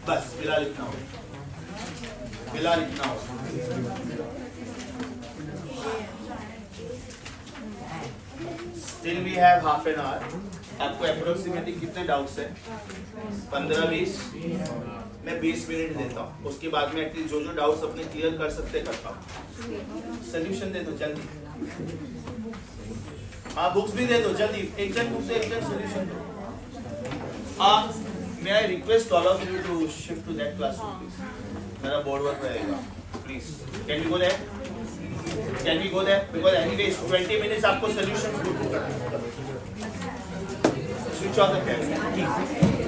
बस फिलहाल इतना हो, फिलहाल इतना हो। Still we have half an hour. आपको अप्रोक्सीमेटली कितने डाउट्स हैं? 15-20। मैं 20 मिनट देता हूँ, उसके बाद में एटलीस्ट जो डाउट्स अपने क्लियर कर सकते करता हूँ। सोल्यूशन दे दो जल्दी। हाँ, बुक्स भी दे दो जल्दी, एक जन बुक से एक जन सोल्यूशन दो। May I request all of you to shift to that classroom, please? मेरा बोर्ड वर्क रहेगा, please. Can we go there? Can we go there? Because anyways 20 minutes आपको solution करना है। Switch off the camera.